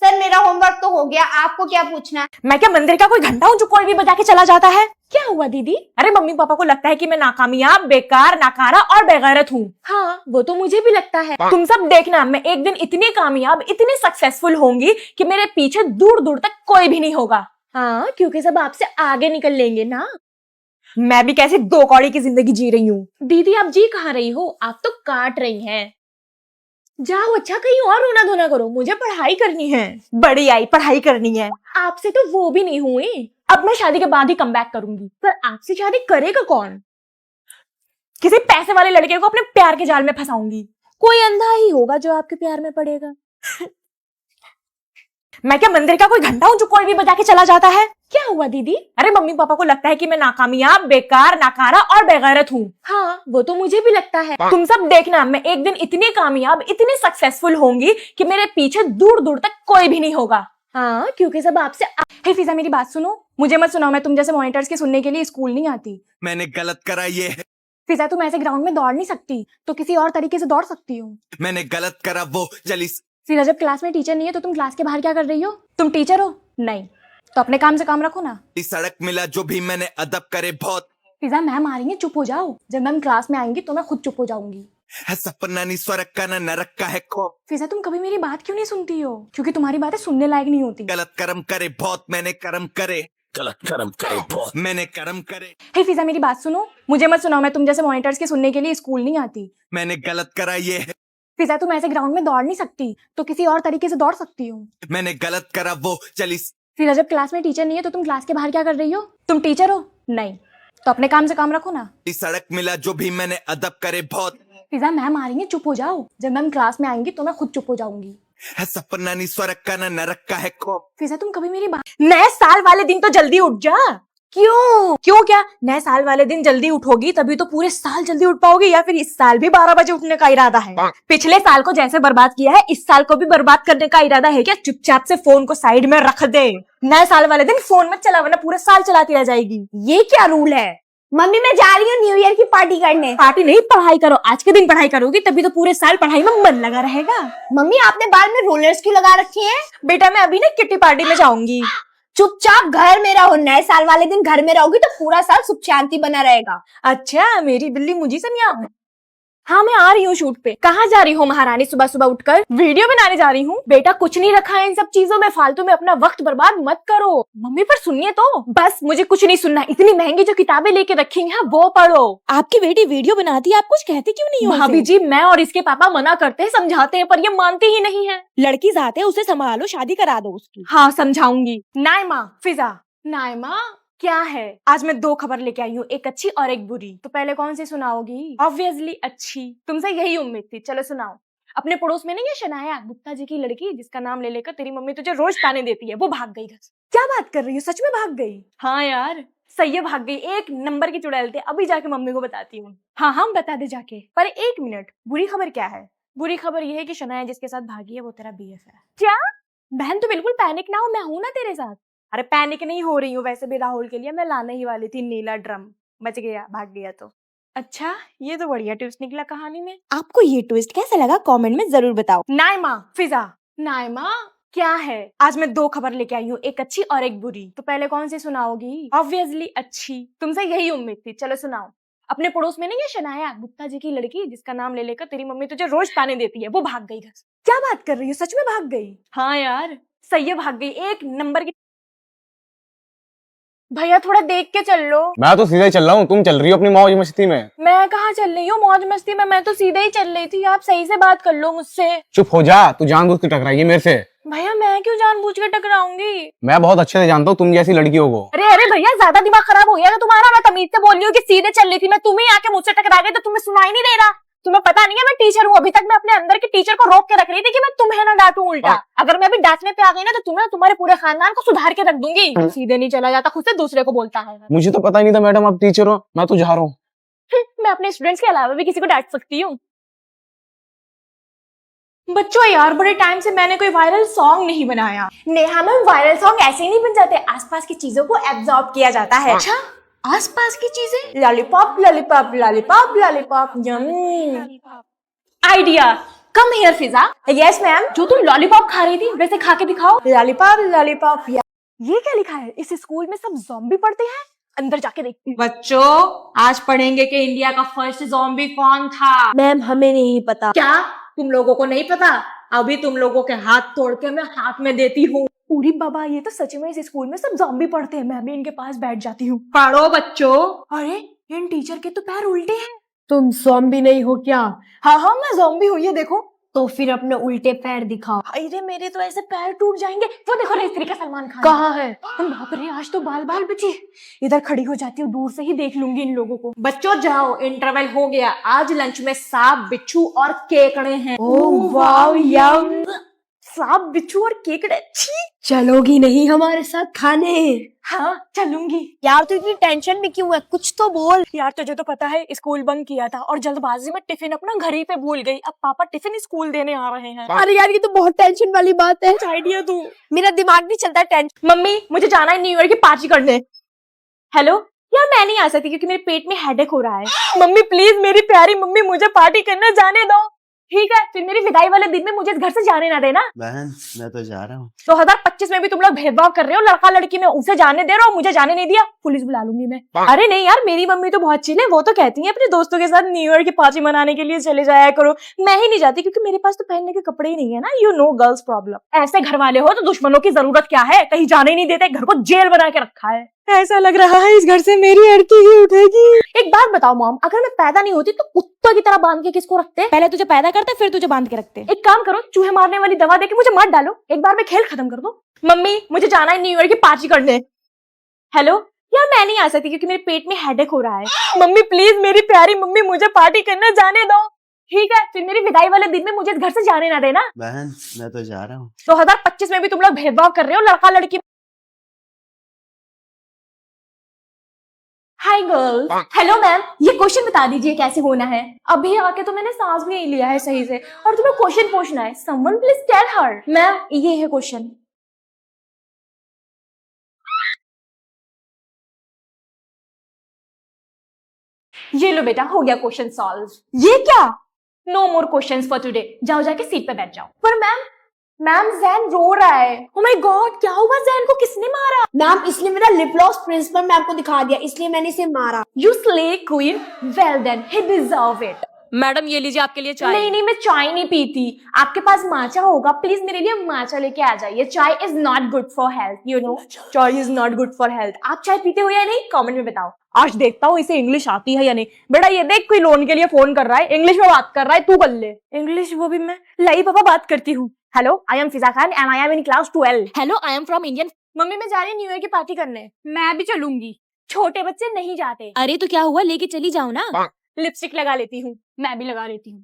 सर मेरा होमवर्क तो हो गया, आपको क्या पूछना है? मैं क्या मंदिर का कोई घंटा हूँ जो कोई भी बजा के चला जाता है? क्या हुआ दीदी? अरे मम्मी पापा को लगता है कि मैं नाकामयाब, बेकार, नाकारा और बेगैरत हूँ। हाँ वो तो मुझे भी लगता है। तुम सब देखना, मैं एक दिन इतनी कामयाब, इतनी सक्सेसफुल होंगी कि मेरे पीछे दूर दूर तक कोई भी नहीं होगा। हाँ क्योंकि सब आपसे आगे निकल लेंगे ना। मैं भी कैसे दो कौड़ी की जिंदगी जी रही हूँ। दीदी आप जी कहाँ रही हो? आप तो काट रही हैं। जाओ अच्छा कहीं और रोना धोना करो, मुझे पढ़ाई करनी है। बड़ी आई पढ़ाई करनी है। आपसे तो वो भी नहीं हुई। अब मैं शादी के बाद ही कम बैक करूंगी। पर आपसे शादी करेगा कौन? किसी पैसे वाले लड़के को अपने प्यार के जाल में फंसाऊंगी। कोई अंधा ही होगा जो आपके प्यार में पड़ेगा। मैं क्या मंदिर का कोई घंटा हूँ जो कोई भी बजा के चला जाता है? क्या हुआ दीदी? अरे मम्मी पापा को लगता है कि मैं नाकामयाब, बेकार, नाकारा और बेगैरत हूँ। हाँ वो तो मुझे भी लगता है। तुम सब देखना, मैं एक दिन इतनी कामयाब, इतनी सक्सेसफुल होंगी कि मेरे पीछे दूर दूर तक कोई भी नहीं होगा। हाँ क्योंकि सब आपसे हे फिजा मेरी बात सुनो। मुझे मत सुनाओ, मैं तुम जैसे मॉनिटर्स के सुनने के लिए स्कूल नहीं आती। मैंने गलत करा ये। फिजा तुम ऐसे ग्राउंड में दौड़ नहीं सकती, तो किसी और तरीके से दौड़ सकती हो। मैंने गलत करा वो। चली फिजा जब क्लास में टीचर नहीं है तो तुम क्लास के बाहर क्या कर रही हो? तुम टीचर हो? नहीं तो अपने काम से काम रखो ना। सड़क मिला जो भी मैंने अदब करे बहुत। फिजा मैम आ रही है, चुप हो जाओ। जब मैम क्लास में आएंगी तो मैं खुद चुप हो जाऊंगी। है सपना नहीं स्वर्ग का ना नरक का है खौफ। फिजा तुम कभी मेरी बात क्यों नहीं सुनती हो? क्योंकि तुम्हारी बातें सुनने लायक नहीं होती। गलत कर्म करे बहुत। मैंने कर्म करे। गलत कर्म करे बहुत। मैंने कर्म करे। हे फिजा मेरी बात सुनो। मुझे मत सुनाओ, मैं तुम जैसे मॉनिटर्स के सुनने के लिए स्कूल नहीं आती। मैंने गलत करा ये। फिजा तुम ऐसे ग्राउंड में दौड़ नहीं सकती, तो किसी और तरीके से दौड़ सकती हो। मैंने गलत करा वो। चली फिजा जब क्लास में टीचर नहीं है तो तुम क्लास के बाहर क्या कर रही हो? तुम टीचर हो? नहीं तो अपने काम से काम रखो ना। सड़क मिला जो भी मैंने अदब करे बहुत। फिजा मैम आ रही है, चुप हो जाओ। जब मैम क्लास में आएंगी तो मैं खुद चुप हो जाऊंगी। है सपना नहीं स्वर्ग का ना नरक का है खौफ। फिजा तुम कभी मेरी बात। नए साल वाले दिन तो जल्दी उठ जा। क्यों? क्यों क्या? नए साल वाले दिन जल्दी उठोगी तभी तो पूरे साल जल्दी उठ पाओगी, या फिर इस साल भी 12 बजे उठने का इरादा है? पिछले साल को जैसे बर्बाद किया है इस साल को भी बर्बाद करने का इरादा है क्या? चुपचाप से फोन को साइड में रख दे। नए साल वाले दिन फोन मत चला वरना पूरे साल चलाती रह जाएगी। ये क्या रूल है? मम्मी मैं जा रही हूँ न्यू ईयर की पार्टी करने। पार्टी नहीं, पढ़ाई करो। आज के दिन पढ़ाई करोगी तभी तो पूरे साल पढ़ाई में मन लगा रहेगा। मम्मी आपने बाल में रोलर्स क्यों लगा रखे हैं? बेटा मैं अभी ना किट्टी पार्टी में जाऊंगी। चुपचाप घर में रहो, नए साल वाले दिन घर में रहोगी तो पूरा साल सुख शांति बना रहेगा। अच्छा मेरी बिल्ली मुझे समझा। हाँ मैं आ रही हूँ शूट पे। कहाँ जा रही हो महारानी? सुबह सुबह उठकर वीडियो बनाने जा रही हूँ। बेटा कुछ नहीं रखा है इन सब चीजों में, फालतू में अपना वक्त बर्बाद मत करो। मम्मी पर सुनिए तो। बस मुझे कुछ नहीं सुनना। इतनी महंगी जो किताबें लेके रखी हैं वो पढ़ो। आपकी बेटी वीडियो बनाती है, आप कुछ कहते क्यों नहीं हो? भाभी जी मैं और इसके पापा मना करते हैं, समझाते हैं, पर ये मानती ही नहीं है। लड़की जाते है, उसे संभालो, शादी करा दो उसकी। हाँ समझाऊंगी। नाइमा फिजा। नाइमा क्या है? आज मैं 2 खबर लेके आई हूँ, एक अच्छी और एक बुरी। तो पहले कौन सी सुनाओगी? ऑब्वियसली अच्छी। तुमसे यही उम्मीद थी। चलो सुनाओ। अपने पड़ोस में नहीं है शनाया गुप्ता जी की लड़की, जिसका नाम ले लेकर तेरी मम्मी तुझे रोज ताने देती है, वो भाग गई घर से। क्या बात कर रही हो? सच में भाग गई? हाँ यार सही है, भाग गई। एक नंबर की चुड़ैल थे। अभी जाके मम्मी को बताती हूँ। हाँ हाँ बता दे जाके। पर एक मिनट, बुरी खबर क्या है? बुरी खबर ये है कि शनाया जिसके साथ भागी है वो तेरा बीएफ है। क्या? बहन तो बिल्कुल पैनिक ना हो, मैं हूं ना तेरे साथ। अरे पैनिक नहीं हो रही हूँ, वैसे भी राहुल के लिए मैं लाने ही वाली थी नीला ड्रम, बच गया, भाग गया तो। अच्छा, ये तो बढ़िया ट्विस्ट निकला कहानी में। आपको ये ट्विस्ट कैसा लगा कमेंट में जरूर बताओ। नाइमा, फिजा, नाइमा क्या है? आज मैं 2 खबर लेके आई हूँ, एक अच्छी और एक बुरी। तो पहले कौन सी सुनाओगी? ऑब्वियसली अच्छी, तुमसे यही उम्मीद थी। चलो सुनाओ। अपने पड़ोस में नहीं है शनाया, गुप्ता जी की लड़की, जिसका नाम ले लेकर तेरी मम्मी तुझे रोज ताने देती है, वो भाग गई घर से। क्या बात कर रही हो? सच में भाग गई? हाँ यार सही है, भाग गई। एक नंबर की। भैया थोड़ा देख के चल लो। मैं तो सीधा ही चल रहा हूँ, तुम चल रही हो अपनी मौज मस्ती में। मैं कहाँ चल रही हूँ मौज मस्ती में, मैं तो सीधे ही चल रही थी। आप सही से बात कर लो मुझसे। चुप हो जा, तू जानबूझ के टकराई है मेरे से। भैया मैं क्यों जानबूझ के टकराऊंगी? मैं बहुत अच्छे से जानता हूँ तुम जैसी लड़कियों को। अरे अरे भैया ज्यादा दिमाग खराब हो गया तुम्हारा। मैं तमीज से बोल रही हूँ कि सीधे चल रही थी मैं, तुम ही आके मुझसे टकरा गए तो तुम्हें सुनाई नहीं दे रहा? तुम्हें पता नहीं है मैं टीचर हूँ। अभी तक मैं अपने अंदर के टीचर को रोक के रख रही थी कि मैं तुम्हें ना डांटूं उल्टा। अगर मैं अभी डांटने पे आ गई ना तो तुम्हें तुम्हारे पूरे खानदान को सुधार के रख दूंगी। सीधे नहीं चला जाता, खुद से दूसरे को बोलता है। मुझे तो पता ही नहीं था मैडम आप टीचर हो, मैं तो जा रहा हूँ। मैं अपने स्टूडेंट्स के अलावा भी किसी को डांट सकती हूँ। बच्चों यार बड़े टाइम से मैंने कोई वायरल सॉन्ग नहीं बनाया। नेहा मैम वायरल सॉन्ग ऐसे ही नहीं बन जाते, आसपास की चीजों को एब्जॉर्ब किया जाता है। अच्छा आसपास की चीजें? Lollipop lollipop lollipop lollipop, yummy idea. Come here Fiza. Yes ma'am. जो तुम लॉलीपॉप खा रही थी वैसे खा के दिखाओ। Lollipop lollipop. ये क्या लिखा है? इस स्कूल में सब ज़ॉम्बी पढ़ते हैं? अंदर जाके देखती हूँ। बच्चों आज पढ़ेंगे कि इंडिया का फर्स्ट ज़ॉम्बी कौन था। मैम हमें नहीं पता। क्या तुम लोगों को नहीं पता? अभी तुम लोगों के हाथ तोड़ के मैं हाथ में देती हूँ। पूरी बाबा ये तो सच में इस स्कूल में सब ज़ॉम्बी पढ़ते हैं। मैं भी इनके पास बैठ जाती हूँ। पढ़ो बच्चों। अरे इन टीचर के तो पैर उल्टे हैं। तुम ज़ॉम्बी नहीं हो क्या? हाँ हाँ मैं ज़ॉम्बी हूँ, ये देखो। तो फिर अपने उल्टे पैर दिखाओ। अरे मेरे तो ऐसे पैर टूट जाएंगे। वो देखो रेस्त्री का सलमान खान। कहाँ है? बाप रे आज तो बाल बाल बची। इधर खड़ी हो जाती हूँ, दूर से ही देख लूंगी इन लोगों को। बच्चों जाओ इंटरवल हो गया। आज लंच में सांप बिच्छू और केकड़े हैं। ओह वाव यम। सांप बिच्छू और केकड़े, छी। चलोगी नहीं हमारे साथ खाने? हाँ चलूंगी। यार तू इतनी टेंशन में क्यों है, कुछ तो बोल। यार तुझे तो पता है स्कूल बंक किया था और जल्दबाजी में टिफिन अपना घर ही पे भूल गई। अब पापा टिफिन स्कूल देने आ रहे हैं। अरे यार ये तो बहुत टेंशन वाली बात है। आइडिया तू। मेरा दिमाग नहीं चलता टेंशन। मम्मी मुझे जाना है न्यू ईयर की पार्टी करने। हेलो यार मैं नहीं आ सकती क्योंकि मेरे पेट में हेडेक हो रहा है। मम्मी प्लीज मेरी प्यारी मम्मी मुझे पार्टी करने जाने दो। ठीक है फिर मेरी विदाई वाले दिन में मुझे इस घर से जाने ना देना। बहन मैं तो जा रहा हूँ। 2025 में भी तुम लोग भेदभाव कर रहे हो, लड़का लड़की में उसे जाने दे रहे हो, मुझे जाने नहीं दिया। पुलिस बुला लूंगी मैं। अरे नहीं यार मेरी मम्मी तो बहुत चिल है, वो तो कहती है अपने दोस्तों के साथ न्यू ईयर की पार्टी मनाने के लिए चले जाया करो। मैं ही नहीं जाती क्योंकि मेरे पास तो पहनने के कपड़े ही नहीं है ना। You know girls problem. ऐसे घर वाले हो तो दुश्मनों की जरूरत क्या है? कहीं जाने ही नहीं देते, घर को जेल बना के रखा है। ऐसा लग रहा है इस घर से मेरी अड़की ही उठेगी। एक बात बताओ मॉम, अगर मैं पैदा नहीं होती तो कुत्तों की तरह बांध के किसको रखते? पहले तुझे पैदा करते फिर तुझे बांध के रखते। एक काम करो चूहे मारने वाली दवा देके मुझे मार डालो, एक बार में खेल खत्म कर दो। मम्मी मुझे जाना है न्यू ईयर की पार्टी करने। हेलो यार मैं नहीं आ सकती क्योंकि मेरे पेट में हेडेक हो रहा है। मम्मी प्लीज मेरी प्यारी मम्मी मुझे पार्टी करने जाने दो। ठीक है फिर मेरी विदाई वाले दिन में मुझे इस घर से जाने ना देना। बहन मैं तो जा रहा हूँ। 2025 में भी तुम लोग भेदभाव कर रहे हो, लड़का लड़की। Hi girls. हेलो मैम ये क्वेश्चन बता दीजिए कैसे होना है। अभी आके तो मैंने सांस भी नहीं लिया है सही से और तुम्हें क्वेश्चन पूछना है। Someone please tell her. Ma'am ये है क्वेश्चन। ये लो बेटा हो गया क्वेश्चन सॉल्व। ये क्या? No more questions for today. जाओ जाके सीट पे बैठ जाओ। पर मैम जैन रो रहा है। ओह माय गॉड क्या हुआ? जैन को किसने मारा? मैम इसने मेरा लिप ग्लॉस प्रिंसिपल मैम को दिखा दिया इसलिए मैंने इसे मारा। You slay queen, well then he deserve it. Madam ये लीजिए आपके लिए चाय। नहीं मैं चाय नहीं पीती। आपके पास माचा होगा, प्लीज मेरे लिए माचा लेके आ जाइए। Chai is not good for health, you know chai is not good for health. आप चाय पीते हो या नहीं कमेंट में बताओ। आज देखता हूँ इसे इंग्लिश आती है या नहीं। बेटा ये देख कोई लोन के लिए फोन कर रहा है, इंग्लिश में बात कर रहा है, तू कर ले इंग्लिश। वो भी मैं लाई पापा बात करती हूँ। Hello I am Fiza Khan and I am in class 12। Hello I am from Indian. Mummy मैं जा रही हूँ न्यू ईयर की पार्टी करने। मैं भी चलूंगी। छोटे बच्चे नहीं जाते। अरे तो क्या हुआ, लेके चली जाओ ना। लिपस्टिक लगा लेती हूँ। मैं भी लगा लेती हूँ।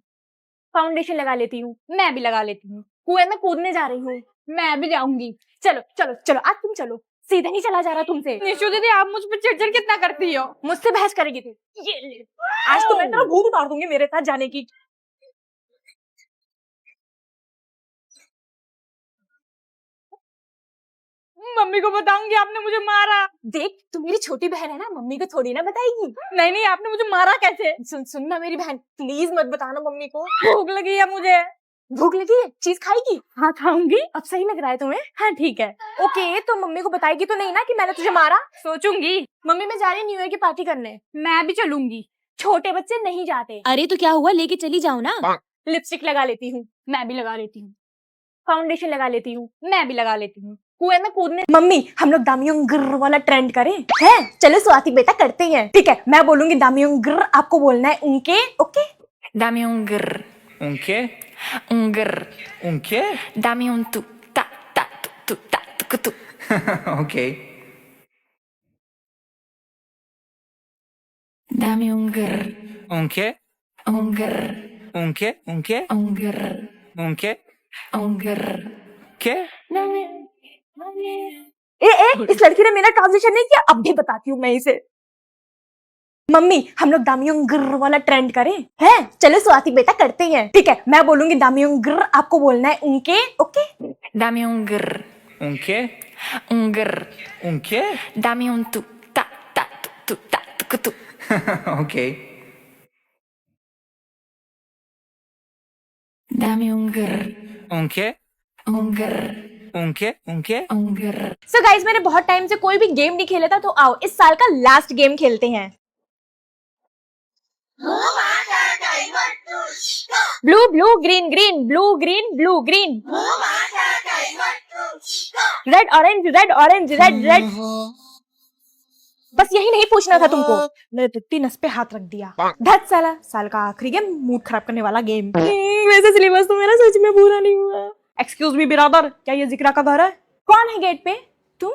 फाउंडेशन लगा लेती हूँ। मैं भी लगा लेती हूँ। कुएं में कूदने जा रही हूँ। मैं भी जाऊंगी। चलो चलो चलो आज तुम चलो। सीधे नहीं चला जा रहा तुमसे। निशु दीदी आप मुझ पर चिड़चिड़ कितना करती हो? मुझसे बहस करेगी तू? ये ले। आज तो मैं तेरा भूत उतार दूंगी मेरे साथ जाने की। मम्मी को बताऊंगी आपने मुझे मारा। देख तू मेरी छोटी बहन है ना, मम्मी को थोड़ी ना बताएगी। नहीं नहीं आपने मुझे मारा कैसे? सुन ना मेरी बहन, प्लीज मत बताना मम्मी को। भूख लगी है मुझे। भूख लगी है? चीज खाएगी? हाँ खाऊंगी। अब सही लग रहा है तुम्हें? हाँ ठीक है। ओके, तो मम्मी को बताएगी तो नहीं ना कि मैंने तुझे मारा? सोचूंगी। मम्मी मैं जा रही न्यू ईयर की पार्टी करने। मैं भी चलूंगी। छोटे बच्चे नहीं जाते। अरे तो क्या हुआ, लेके चली जाओ ना। लिपस्टिक लगा लेती हूँ, मैं भी लगा लेती हूँ। फाउंडेशन लगा लेती हूँ, मैं भी लगा लेती हूँ। कुएं में कूदने। मम्मी हम लोग दामियों गिर वाला ट्रेंड करें हैं? चलो स्वाति बेटा करते हैं। ठीक है, मैं बोलूंगी दामियों गिर, आपको बोलना है उनके। Okay? Dame un grr, ¿Un qué? un grr. ¿Un qué? Dame un tu, ta, ta, tu, ta, tu, tu. Ok. Dame un grr, ¿Un qué? un grr, ¿Un qué? ¿Un qué? un grr, ¿Un qué? un grr. ¿Qué? Dame, dame. इस लड़की ने मेरा ट्रांजिशन नहीं किया, अब भी बताती हूँ मैं इसे। मम्मी हम लोग दामियों गिर वाला ट्रेंड करें हैं? चलो स्वाति बेटा करते हैं। ठीक है, मैं बोलूंगी दामियों गिर, आपको बोलना है उनके। Okay? Dame un grr, ¿Un qué? un grr. ¿Un qué? Dame un tu, ta, ta, tu, ta, tu. Ok. Dame un grr, ¿Un qué? un grr, ¿Un qué? ¿Un qué? un grr. So guys मैंने बहुत टाइम से कोई भी गेम नहीं खेला था, तो आओ इस साल का लास्ट गेम खेलते हैं। Blue blue green green, blue green blue green, red orange red orange red red. बस यही नहीं पूछना था तुमको। मेरे तित्ती नस पे हाथ रख दिया। धत साला, साल का आखिरी गेम, मूड खराब करने वाला गेम। वैसे सिलेबस तो मेरा सच में पूरा नहीं हुआ। एक्सक्यूज मी बिरादर, क्या ये जिक्रा का घर है? कौन है गेट पे? तुम?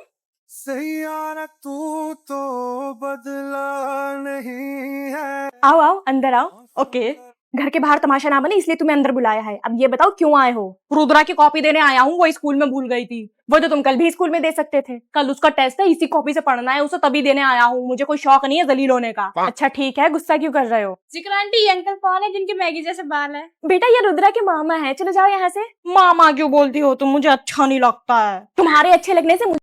सैयारा तू तो बदला नहीं है। आओ आओ अंदर आओ। ओके, घर के बाहर तमाशा ना बने इसलिए तुम्हें अंदर बुलाया है। अब ये बताओ क्यों आए हो? रुद्रा की कॉपी देने आया हूँ, वो स्कूल में भूल गई थी। वो तो तुम कल भी स्कूल में दे सकते थे। कल उसका टेस्ट है, इसी कॉपी से पढ़ना है उसे, तभी देने आया हूँ। मुझे कोई शौक नहीं है जलील होने का। अच्छा ठीक है, गुस्सा क्यों कर रहे हो? जिक्र आंटी, ये अंकल कौन है जिनके मैगी जैसे बाल है? बेटा ये रुद्रा के मामा है, चलो जाओ यहाँ से। मामा क्यों बोलती हो तुम? मुझे अच्छा नहीं लगता है। तुम्हारे अच्छे लगने से